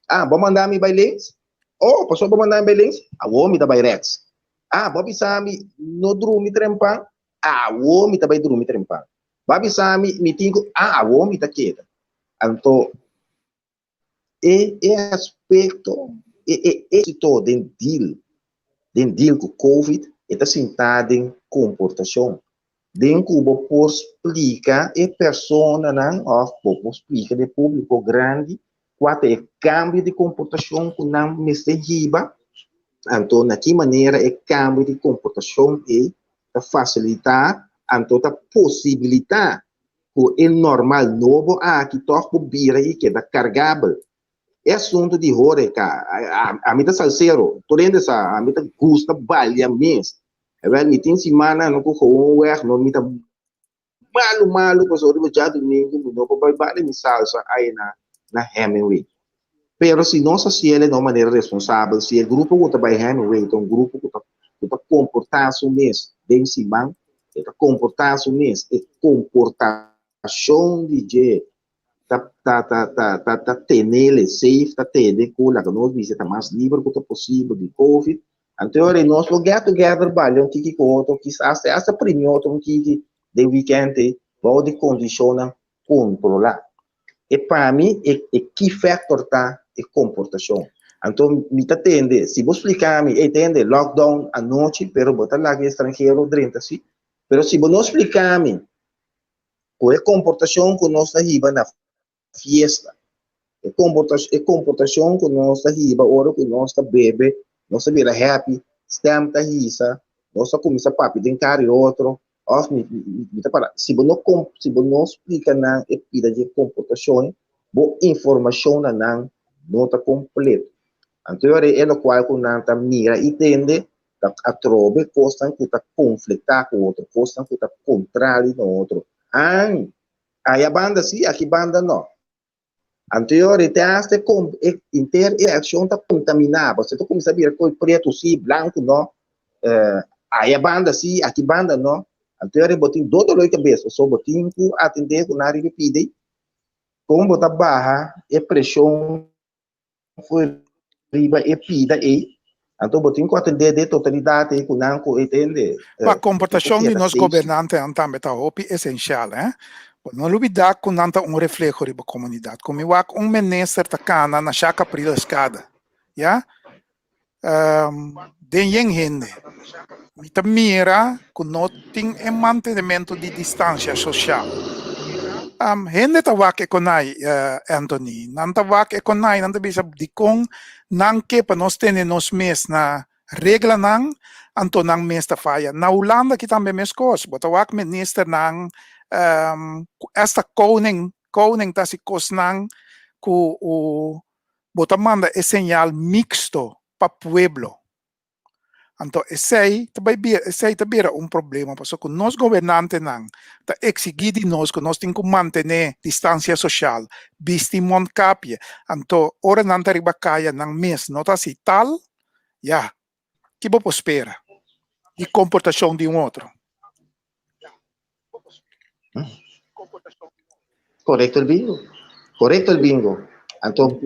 S3: Ah, vou mandar me bailens? Oh, pessoal, vou mandar me bailens? Ah, vou me dar bairex. Ah, vou avisar me no dormir trempan? Ah, vou me também dormir trempan. Babi sami mitingo o homem tá quieta. Então, aspecto êxito den deal com Covid está sentado em comportação. Den Cuba por explicar e persona não por explicar de público grande qual é o cambio de comportação que não me se riba. Então, na que maneira é cambio de comportação e facilitar então a possibilitar que o normal novo que toca bira e que é carregável. É assunto de horror, cara. A mim tá salseiro, tô dentro dessa, a mim tá gusta balha mesmo. É verdade, me tem semana não com o erro, não me tá malo, mas eu já domingo, não vou balha me salsa aí na Hemingway. Pero se não se ele de uma maneira responsável, se o grupo que está by Hemingway, então um grupo que tá comportar-se mesmo, de cima comportar-se mesmo, e comportação de tenele safe, tendo que nós visita mais livre que possível de Covid. Então, nós vamos get together, balhão, que outro, que essa primeiro, que de weekend, vão de condiciona controlar. E para mim, que factor tá é comportação. Então, me atende, se você explicar-me, entende, lockdown à noite, pero botar lá que estrangeiro, dentro assim. Pero se você não explicar-me qual é a comportação que nós estamos na fiesta, é comportação que nós estamos na hora que nós estamos bebe, nós estamos happy, estamos na risa, nós estamos a papi de encarar outro, se você não explica na epida de comportação, boa informação não está completa. Então, é o qual que nós estamos mira e entende a trobe costa que está conflitar com o outro, costa que está contrário com o outro. Aí a banda sim, aqui banda não. Anteriormente, interação está contaminada. Você está começando a ver coisa preto, sim, branco, não. Aí a banda, sim, aqui banda, não. Anteriormente, botinho, todo o cabeça. Só botinho, atender com nada de pide. Como botar barra, e pressão foi riba e pida aí. Então, botinho, com atender de totalidade, com não, com entender.
S2: A comportação de nós governantes também é essencial, né? Não olvidar que não um reflexo da comunidade. Como eu acho ministro da cana na chaca para a escada, já? Den gente, mita mira que não tem mantenimento de distância social. Gente tá wak ekonai, Anthony. Não tá wak ekonai, não tá bisa di kong nang ke pa nós tene nos mes na regla nang anto nang mes ta faya. Na Holanda kita também mes kos, bota wak minister nang esta koning ta si kos nang ku o bota manda é señal mixto pa pueblo. Então, esse também é problema, porque nós governantes não, tá exigir de nós que nós temos que manter distância social, vestimos capia. Então, ora não tá riba caia não mês, não tá assim tal, já, que vou espera de comportação de outro.
S3: Correto el bingo. Correto el bingo. Então,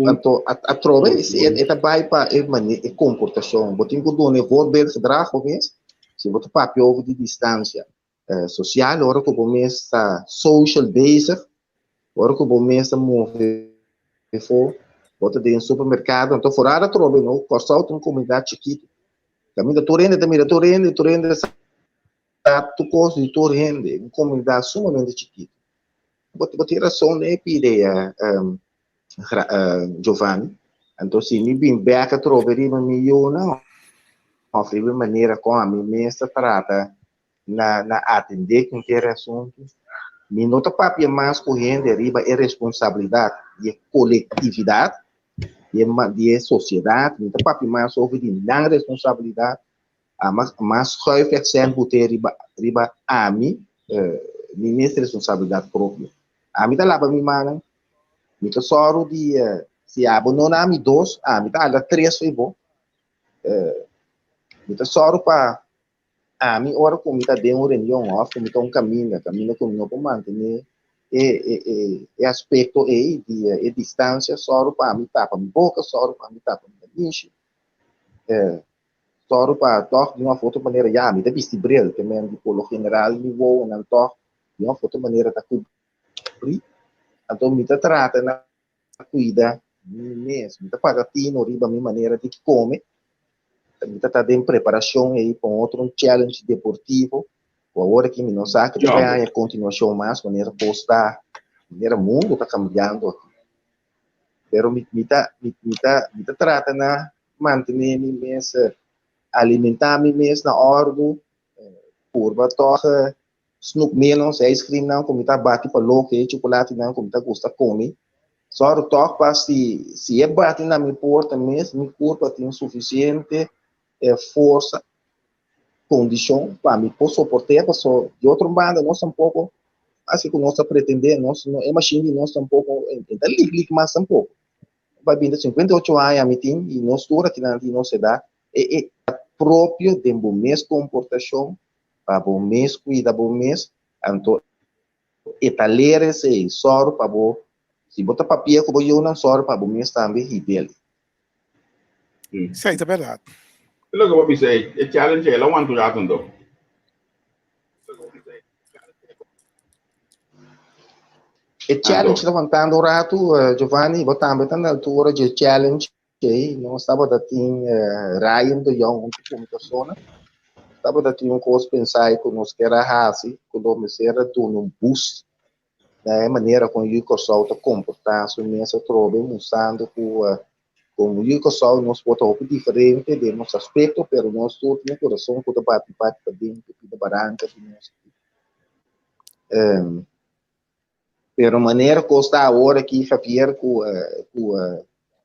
S3: a trova é vai para a comportação. Botem que dono voorbeeld gedrag of eens. Se você papel de distância social, ora que o mês está social bezig, ora que o mês está mover for, bota de supermercado, então fora a trova, não, cortar uma comunidade chiquita. Caminho da Torrente, tu costa de Torrente, uma comunidade sumamente chiquita. Botem razão né, ideia. Giovanni, então se me bem beca troveria uma não, de maneira como a minha trata na atender com que assunto, me nota papia mais correndo riba é responsabilidade de coletividade de sociedade, me nota papia mais sobre de não responsabilidade, a mais 5% botar riba a mim, minha responsabilidade própria, a mim tá lá para mim mano. Mita soro di si abandona mi dos, mita ala três foi bom. Mita soro pa mi ora com mita de uma reunião off, mita caminho com não para manter e aspecto de distância soro pa mi tapa mi boca, soro pa mi tapa mi niche. Soro pa toh de uma foto maneira já mita vestibril, que mesmo de polo general nível não toh de uma foto maneira da cobrir. Então, mita trata na cuida mesmo, mita pagatino riba minha maneira de comer, mita tá em preparação aí para outro challenge deportivo, agora que me não sabe que vai a continuação mais maneira postar, maneira mundo está cambiando aqui, pero mita trata na manter me mesmo, alimentar me mesmo na ordem, curva torre snook menos, ice cream não, como tá bate para louco, chocolate não, como tá gosta comer. Só o toque para se é bate na minha porta mesmo, minha corpo tem suficiente força, condição para me poder suportar, porque de outra banda nós um pouco, assim que nós pretender, nós não é machine, nós um pouco, então ligue mais um pouco. Vai vir de 58 anos a mim e nós dura que não se dá, é próprio de uma mesma comportação, para o mês cuida o mês, então etaleres e soro para o se botar papel como eu não soro para o mês também ridel.
S2: Isso aí é verdade.
S1: Look what we say, a challenge é lá onde já andou.
S3: E challenge levantando o rato, Giovanni, botando na altura de challenge que não estava da tim Ryan do Young como pessoa. Estava da tim coisa pensar que nós quer a assim, quando me será do num boost, da maneira como o pessoal está comportando, nessa troca, mostrando como o pessoal nós bota um pouco diferente de nosso aspecto, pero nós todos no coração quando bate para dentro da barranca de nós. Pero maneira que está agora aqui Javier com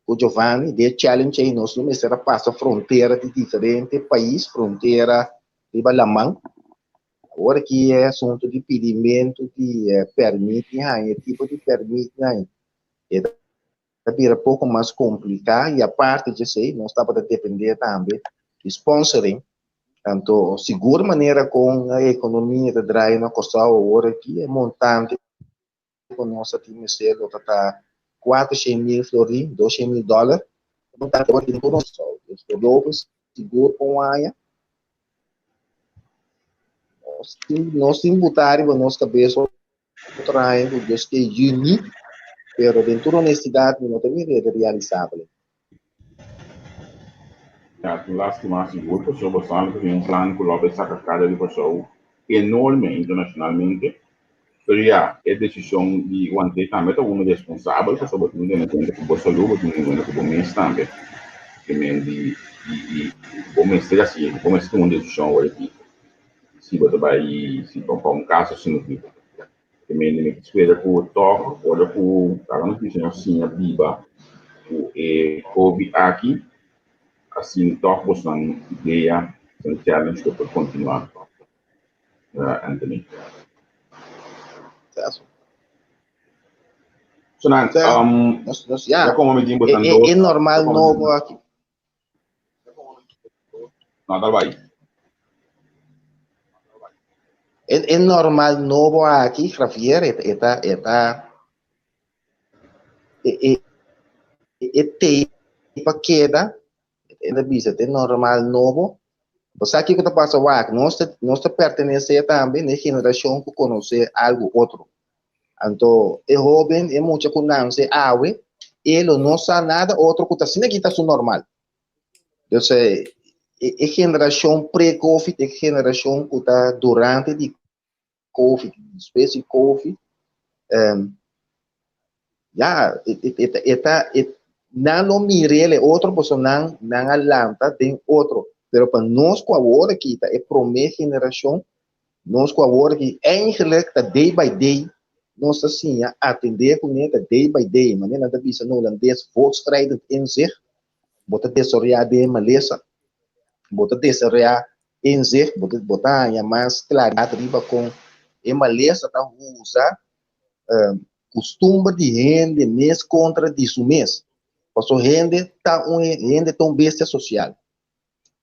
S3: o Giovanni de challenge aí nós não será passa fronteira de diferente país, fronteira de Balamang. Agora que é assunto de pedimento de permite, tipo de permite, vira um pouco mais complicado e a parte de sei, não está para depender também de sponsoring. Então, segura maneira com a economia de drive na costa agora aqui é montante com nossa time cedo tá 400 mil florins, 200 mil dólares, montante agora tem por nós, os produtos seguro com a área. Nós temos botar em nossa cabeça trabalho que é único, pero dentro da honestidade não tem é realizável.
S1: Ja, toen laatste maand in Burgos, zo bestaande que um plano que logo essa carga de pessoal enorme internacionalmente. Pero já, é decisão de manter também todo mundo responsável, que sobre tudo não tem que boa saúde, não tem que bom mês também. Que men de bom mês seja assim, bom mês tem uma decisão aqui. Se você vai se comprar caso assim no que men de que espera por toque, olha por cara não precisa assim a biba o COVID aqui. Assim, toch was dan ideia, een challenge que pode continuar, Anthony.
S3: Certo.
S1: So, já como me digo,
S3: é normal novo aqui.
S1: Nada vai.
S3: É normal novo aqui, Javier, para queda, é normal novo. Você aqui que está passando aqui, nós pertenecemos também à geração que conhece algo outro. Então, é jovem, é muito que não se awe, ele não sabe nada, outro que está assim, aqui está normal. Então, é geração pré-Covid, é geração que está durante de Covid, espécie Covid. Não mire outra pessoa, não alanta, tem outro. Pero para nós com agora aqui, é a primeira geração, nós com agora aqui, eigenlijk, day by day, nós assim, atender com ele, day by day, mas não dá vista no holandês, voortschrijdend inzicht, bota desoriar de maleza, bota desoriar inzicht, bota mais claridade riba com a maleza, tá usar costume de rende mês contra disso mês, porque rende tão bestia social.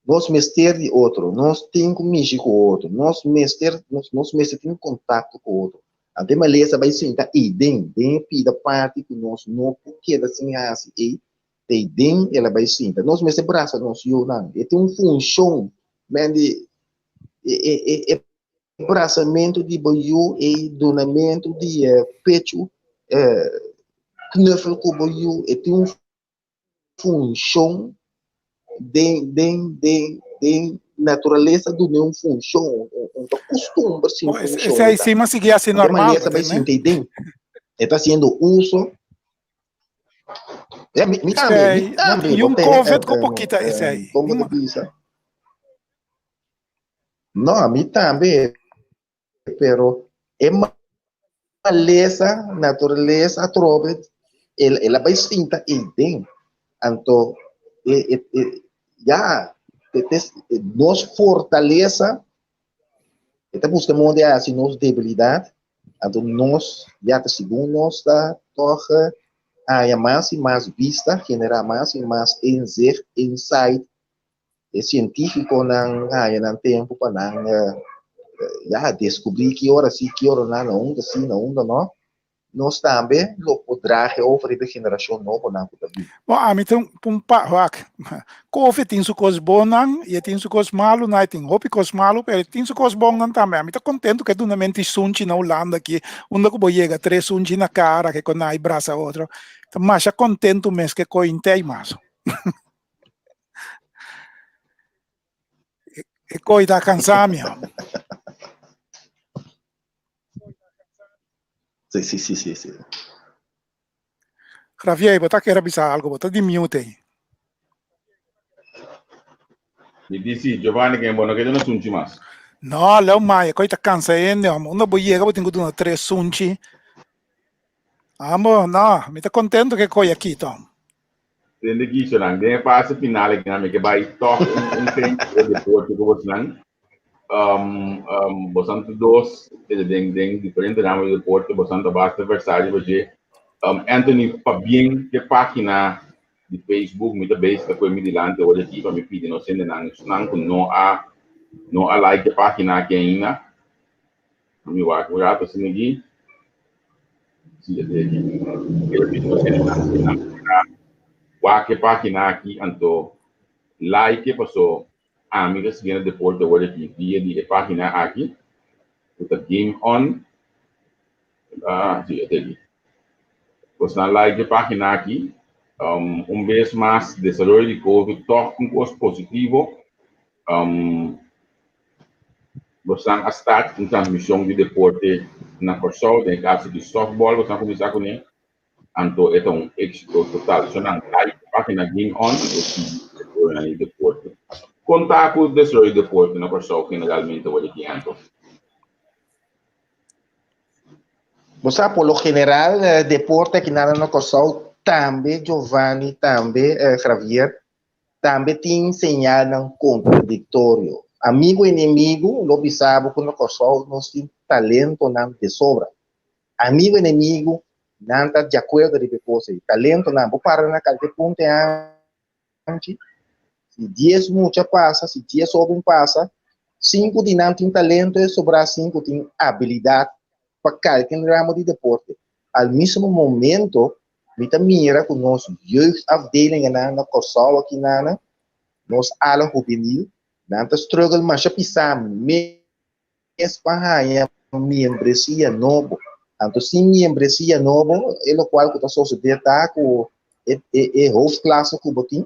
S3: Nós mestre de outro, nós temos que mexer com o outro, nós mestre tem contato com o outro. Até maleza vai sentar e bem pida parte que nós não queda assim e tem ela vai sentar. Nós mestre braça nós não, e tem função, mas de braçamento de boiú e donamento de pecho, knuffel com boiú, e tem função de natureza do não funciona, costume assim funciona.
S2: Esse aí sim, mas seguir assim normal,
S3: né? Está sendo uso. Me também.
S2: E um COVID com pouquinho, esse aí.
S3: Como dizer? Não, a mim também. Pero é maleza, natureza, trove, ela vai sentar e tem. Então, nos fortaleza, buscamos onde assim nos debilidade, então nós já segundo nós toca a mais e mais vista, generar mais e mais insight científico não tempo para já descobrir que hora sim, que hora não, sim, não. Nós também poderá oferecer a geração nova na vida.
S2: Bom, a mim tem Covid tem suas coisas boas e tem suas coisas malas, não tem coisas malas, mas tem suas coisas boas também. A mim está contente que duramente sunchi na Holanda aqui, onde eu chega três sunchi na cara, que quando aí braça outro. Então, mas já contente mesmo que cointei mais. E coita cansado.
S3: Sim.
S2: Javier, você quer avisar algo? Você de mute aí.
S1: Me disse, Giovanni, que é bom, que não sunchi mais.
S2: Não, Léo Maia, coita cansa ainda. Onde eu chego, eu tenho que três sunchi. Amor, não, me está contente que coi aqui, então.
S1: Tem que ir, não. Tem fase final que vai tocar tempo depois que você não. Bastante dois, tem diferente ramo de deporte, bastante basta adversário, porque Anthony Fabien, que página de Facebook, muita vez que foi me dilante, olha aqui para me pedir, não sei, não há like a página aqui ainda. Me vai curar, assim aqui. Se a página aqui, então, like, passou, amigas, que depois de olha aqui, via de página aqui, put a game on, sim, aqui. Pues na like a página aqui, vez mais, desenvolvimento de COVID, toque um custo positivo, você a start com transmissão de deporte na Corsol, em caso de softball, você começar com ele, então é um êxito total. Você não like a página game on, você deporte. Contar com o desenvolvimento de deporte na Corsol, que legalmente eu vou aqui, então.
S3: Você, por lo general, deporte que nada no Corsol, também, Giovanni, também, Javier, também tem señal não contraditório. Amigo e inimigo, lo sabe que no Corsol nós temos talento não de sobra. Amigo e inimigo, não está de acordo com coisa. Talento não, vou parar na calde ponte antes. Se 10 mucha passa, se 10 jovem passa, 5 de não tem talento e sobrar 5 tem habilidade para qualquer ramo de deporte. Ao mesmo momento, me mira com nosso jeugdafdeling na Corsol aqui na nos ala juvenil, nanta struggle mas já pisamos, mês para membresia novo, então se membresia novo, é o qual que está sucedendo com é hoofdklasse que botin,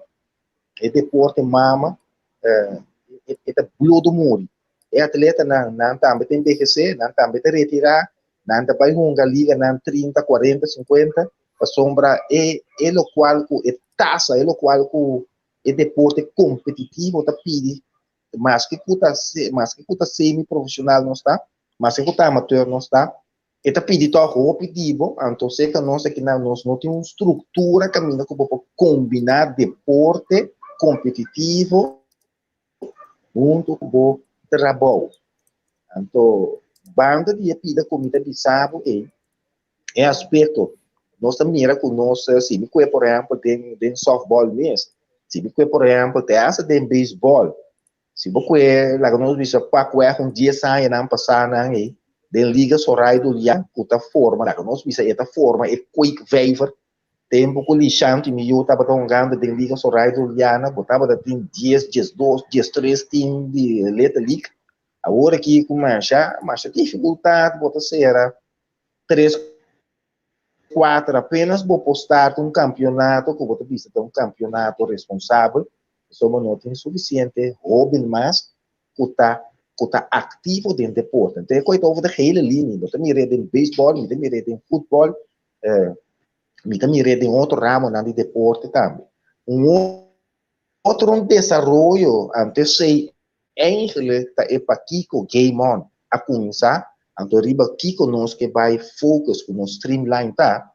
S3: é deporte mama, é blue do muri, é atleta não também tem BGC, não também tem retirar, não também uma liga não 30, 40, 50, a sombra é o qual que é taça, é o qual que é deporte competitivo, tá pedi, mas que cuta semi-profissional não está, mas que cuta amateur não está, e tá pedi todo o pedido, então sei que nós aqui nós não temos uma estrutura caminho que pode combinar deporte competitivo junto com o trabalho, então banda de pida comida de sábado é aspecto nós também mira com nós se me por exemplo tem softball mesmo. Se você, por exemplo, tem essa de beisebol, se você, lá nós vimos para com 10 anos não passar aí, de liga sorai do dia, outra forma, lá nós vimos essa forma é quick waiver, tem um pouco lixante, eu estava jogando de liga sorai do dia, botava da tem 10, 12, 13 time de letra liga, agora aqui começa, mas a dificuldade bota ser 3 4 apenas vou postar um campeonato, que vou ter um campeonato responsável, somos não tem suficiente jovem mas que está ativo dentro do deporte. Então, eu estou over de hele linha, eu também redo em beisebol, eu também redo em futebol, eu também redo em outro ramo de deporte também. Outro desenvolvimento, antes sei, é para Kiko Game On, a começar, então, riba Kiko nós que vai focus com o streamline, tá?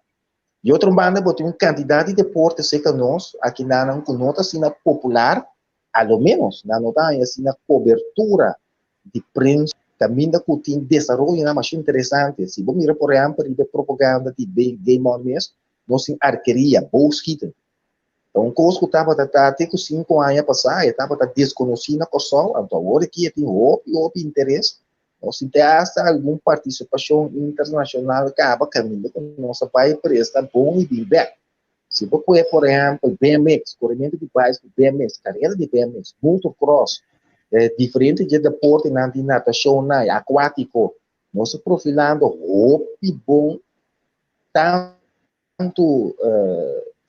S3: E outra banda, botou um candidato de deporte, sei que nós, aqui não nota assim na popular, ao menos, não nota assim na cobertura de prensa, também da que tem desenvolvimento, mas interessante. Se você mirar, por exemplo, a propaganda de Game On mesmo, nós tem arqueria, bolskita. Então, coisa que estava até com 5 anos passar, estava desconhecida com só, então agora aqui tem outro interesse. Ou se tem alguma participação internacional que acaba caminhando com nossa país presta bom e bem back. Se você, por exemplo, BMX, corrimento de base de BMX, carreira de BMX, motocross, diferente de deporte na natação aquático, nós profilando e bom tanto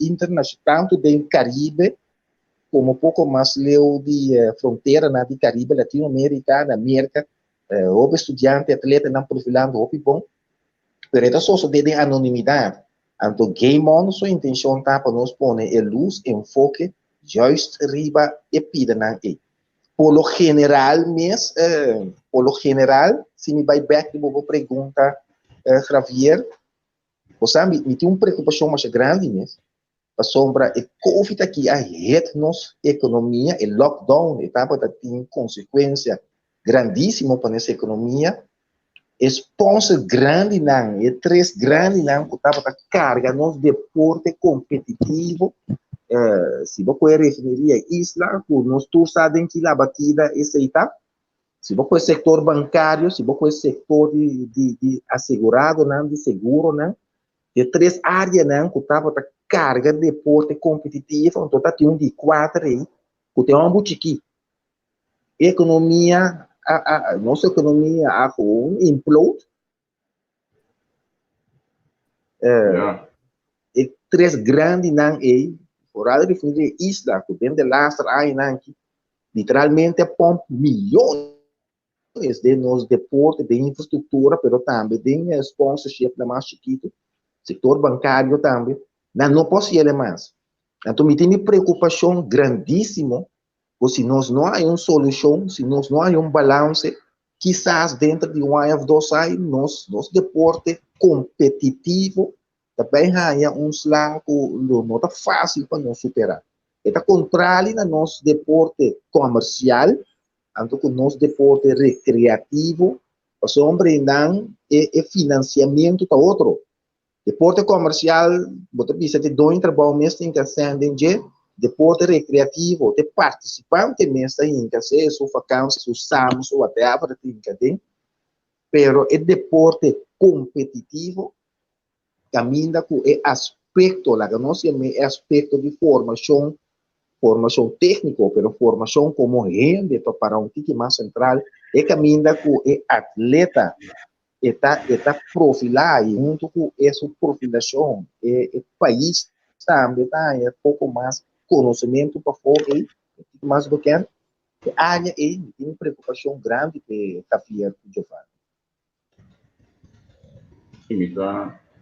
S3: internacional, tanto do Caribe, como um pouco mais leu de fronteira na de Caribe, Latinoamérica, na América. Houve estudante, atleta, não profilando, houve bom, mas é só de anonimidade. Então, Game On, sua intenção está para nós pôr a luz, enfoque, just riba e pida na e. Por lo general, se me vai back, eu vou perguntar, Javier, você me tem uma preocupação mais grande mesmo, a sombra é Covid aqui, a rede nossa economia, e lockdown, etapa da tem consequência grandíssimo para essa economia, sponsor grande não, e três grandes não que estava a carga nos deporte competitivo. Se você referir a Isla, nós todos sabem que a batida é aceita. Se você setor bancário, se você setor de assegurado, não, de seguro, não, de três áreas não que estava a carga de deporte competitivo, então tá tem de quatro aí, que tem um boutique. Economia, nossa economia implode. E três grandes não é, por aí definir Isla, que dentro de lastre aí não, que literalmente pompa milhões de nos deportes, de infraestrutura, mas também de sponsorship mais chiquito, setor bancário também, não posso ir mais. Então, me tem preocupação grandíssima, porque se nós não há uma solução, se nós não há um balanço, quizás dentro de um ano ou dois anos, nosso deporte competitivo também há um slag que não está fácil para nós superar. Está contrário no nosso deporte comercial, tanto que o nosso deporte recreativo, o homem não é financiamento para outro. Deporte comercial, você precisa de dois trabalhos mesmo que ascendem de deporte recreativo, de participante mesmo em que seja sua vacância, sua SAM, sua até a prática, pero é deporte competitivo, caminha com o aspecto, lá que nós chamamos aspecto de formação técnica, pero formação como rende para um tique mais central, é caminha com o atleta, está profilar junto com essa profilação, o país também está pouco mais conhecimento para fora, mais do que a área tem preocupação grande que está fiel com o Giovanni.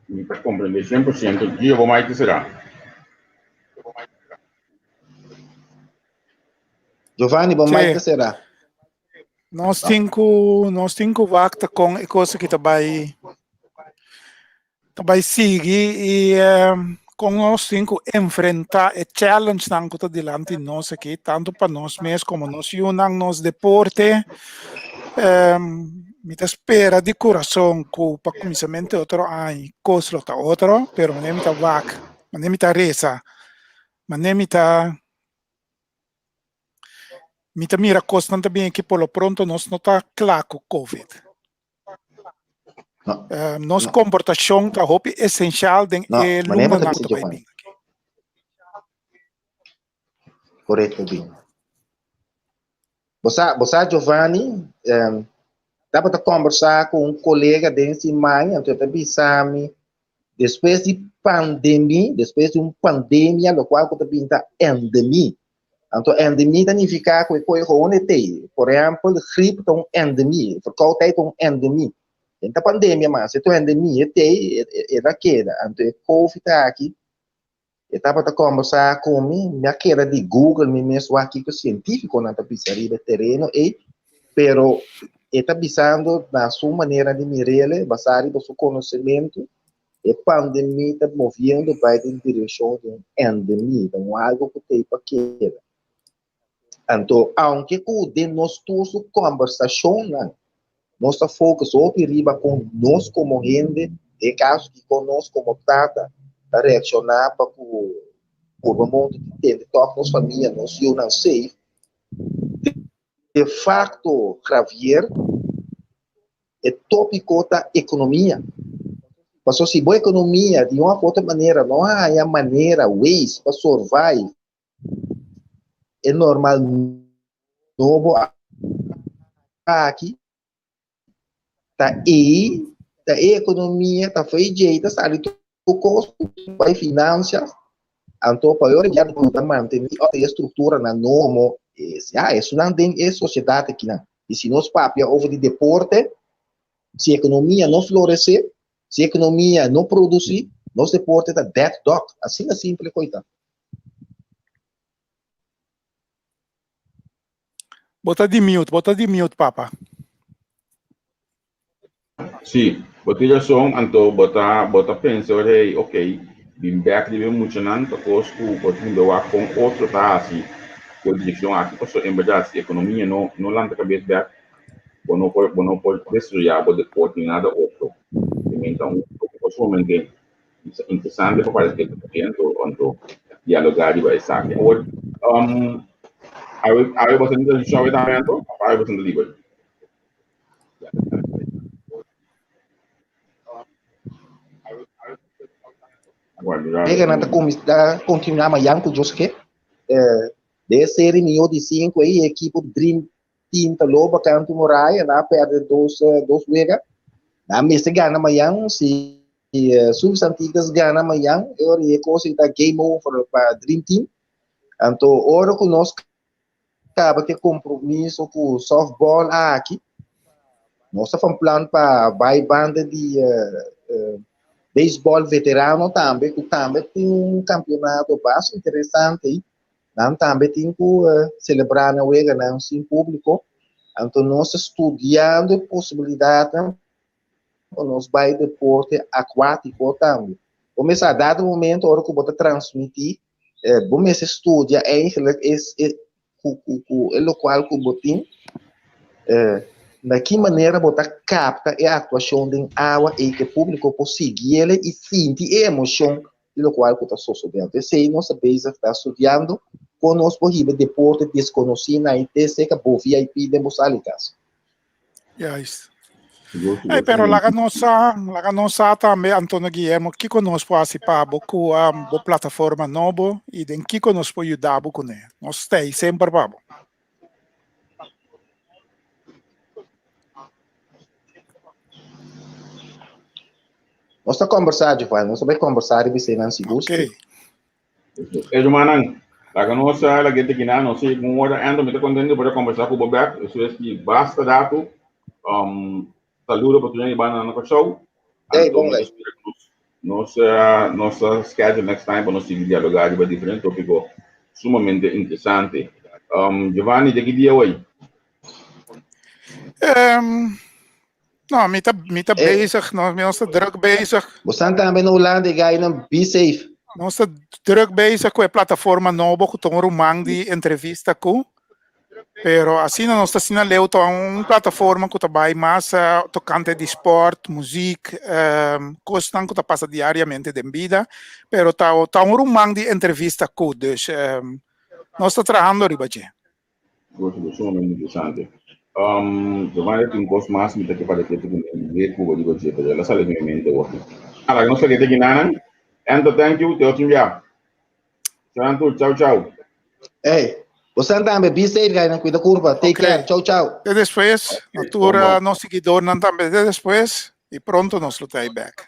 S1: Me está compreender 100%. E eu vou mais que será.
S3: Giovanni, vamos mais que será.
S2: Nós temos vacta com a coisa que também seguir e com nós temos enfrentar o challenge que está diante de nós aqui, tanto para nós mesmos como nós unam nos deporte. Me espera de coração que para começamento outro ano, coisa outra outro, pero não me vaca, não me reza, não me mira constante bem que por lo pronto nós não está claro com COVID. Nossa comportação está essencial dentro do mundo não está bem.
S3: Correto, bem. Você, Giovanni, dá para conversar com um colega desse mãe, então também depois de pandemia, depois de uma pandemia, no qual também está endemia. Então, endemia significa que coisa onde tem, por exemplo, gripe é uma endemia, verkoudheid é uma endemia. Então, pandemia, mas se a endemia tem, é daquela. Então, COVID está aqui. Eu estava a conversar com minha queda de Google, me mesmo aqui com científico, na tapizaria de terreno, pero está pensando na sua maneira de mirar, baseado no seu conhecimento, a pandemia está movendo para em direção de endemia, então algo que tem para queda. Então, aunque de nós todos conversação, nós estamos focados com nós como gente, de caso que conosco como tata, para reaccionar para o mundo de todas as famílias, nós não safe. De facto, Javier, é tópico da economia. Mas se boa economia, de uma outra maneira, não há maneira, ways para survive, é normal, novo aqui, tá aí, a economia, tá feita, sabe, o custo, vai finanças, então, para eu olhar para manter a estrutura na norma, isso não tem sociedade aqui, não. E se nós papia over de deporte, se a economia não florescer, se a economia não produzir, nosso deporte está dead dog. Assim é simples, coisa.
S2: Bota de mute, papa.
S1: Sim, botei som, então bota pensa, olha, ok, bem back de muito não, tá coisa que botei do ar com outro tá assim, com direção aqui, porque em verdade a economia não landa cabeça back, bueno por desarrollar o deporte nada outro. Então, possivelmente interessante para que untuk dialogar di esa área. Hay bastante enxovedamento, hay bastante livre.
S3: Pega na continuar amanhã com o Josque. De série mio de 5 aí, equipe Dream Team tá loba canto Moraia, na perde dos wega. Na mesa ganha amanhã, se substantivas ganha amanhã, eu recurso da game over para Dream Team. Então, ora conosco acaba que compromisso com o softball aqui. Nós estamos um plano para vai banda de beisebol veterano também, que também tem campeonato bastante interessante aí. Nós também temos que celebrar na UEGA, não sim público. Então, nós estudando a possibilidade para nós vai deporte aquático também. Vamos a dado momento, a hora que eu vou transmitir, vamos estudar o local que eu vou ter, de que maneira você capta a atuação da água e que o público consegue ele e sentir a emoção do qual está sucedendo. Se nós está estudando, conosco o deporte desconhecido na ITC, que é o VIP de Moçalicas.
S2: Yes. Pero la nossa também, Antônio Guilherme, que conosco participar com a plataforma nova e de que conosco ajudar com ele. Nós estamos sempre para
S3: Nós estamos conversando, Giovanni. Nós vamos conversar e você não se gosta.
S2: Ok.
S1: Jumanan, la nossa, la gente que não sei como hora ando, me está contando para conversar com o Bobeck. Isso é que basta dato. Saludo para todos que no show.
S3: Hey, bom,
S1: nossa schedule next time para nós dialogar sobre diferentes tópicos sumamente interessante. Giovanni, de que dia hoje?
S2: Nou, met de bezig, we zijn druk bezig.
S3: We staan também na Holanda, ga je naar Be Safe.
S2: Nós estamos druk bezig com a plataforma nova que tem rumang de entrevista com. Pero assim nós estamos sinalando uma plataforma que trabalha mais tocante de esporte, música, coisas que passa diariamente de vida. Pero tá rumang de entrevista com, dus nós estamos trabalhando riba.
S1: Gosto, sumamente interessante. Giovanni tem gosto mais de que para que tu ver como digo dizer, ela sabe minha mente hoje. Ah, não sei que tem nada. And thank you, teu time já. Tchau, tchau.
S3: Hey, você também be safe, guys, não cuida curva. Take care. Tchau, tchau.
S2: Depois, natura, nosso seguidor não também depois e pronto nós lutamos back.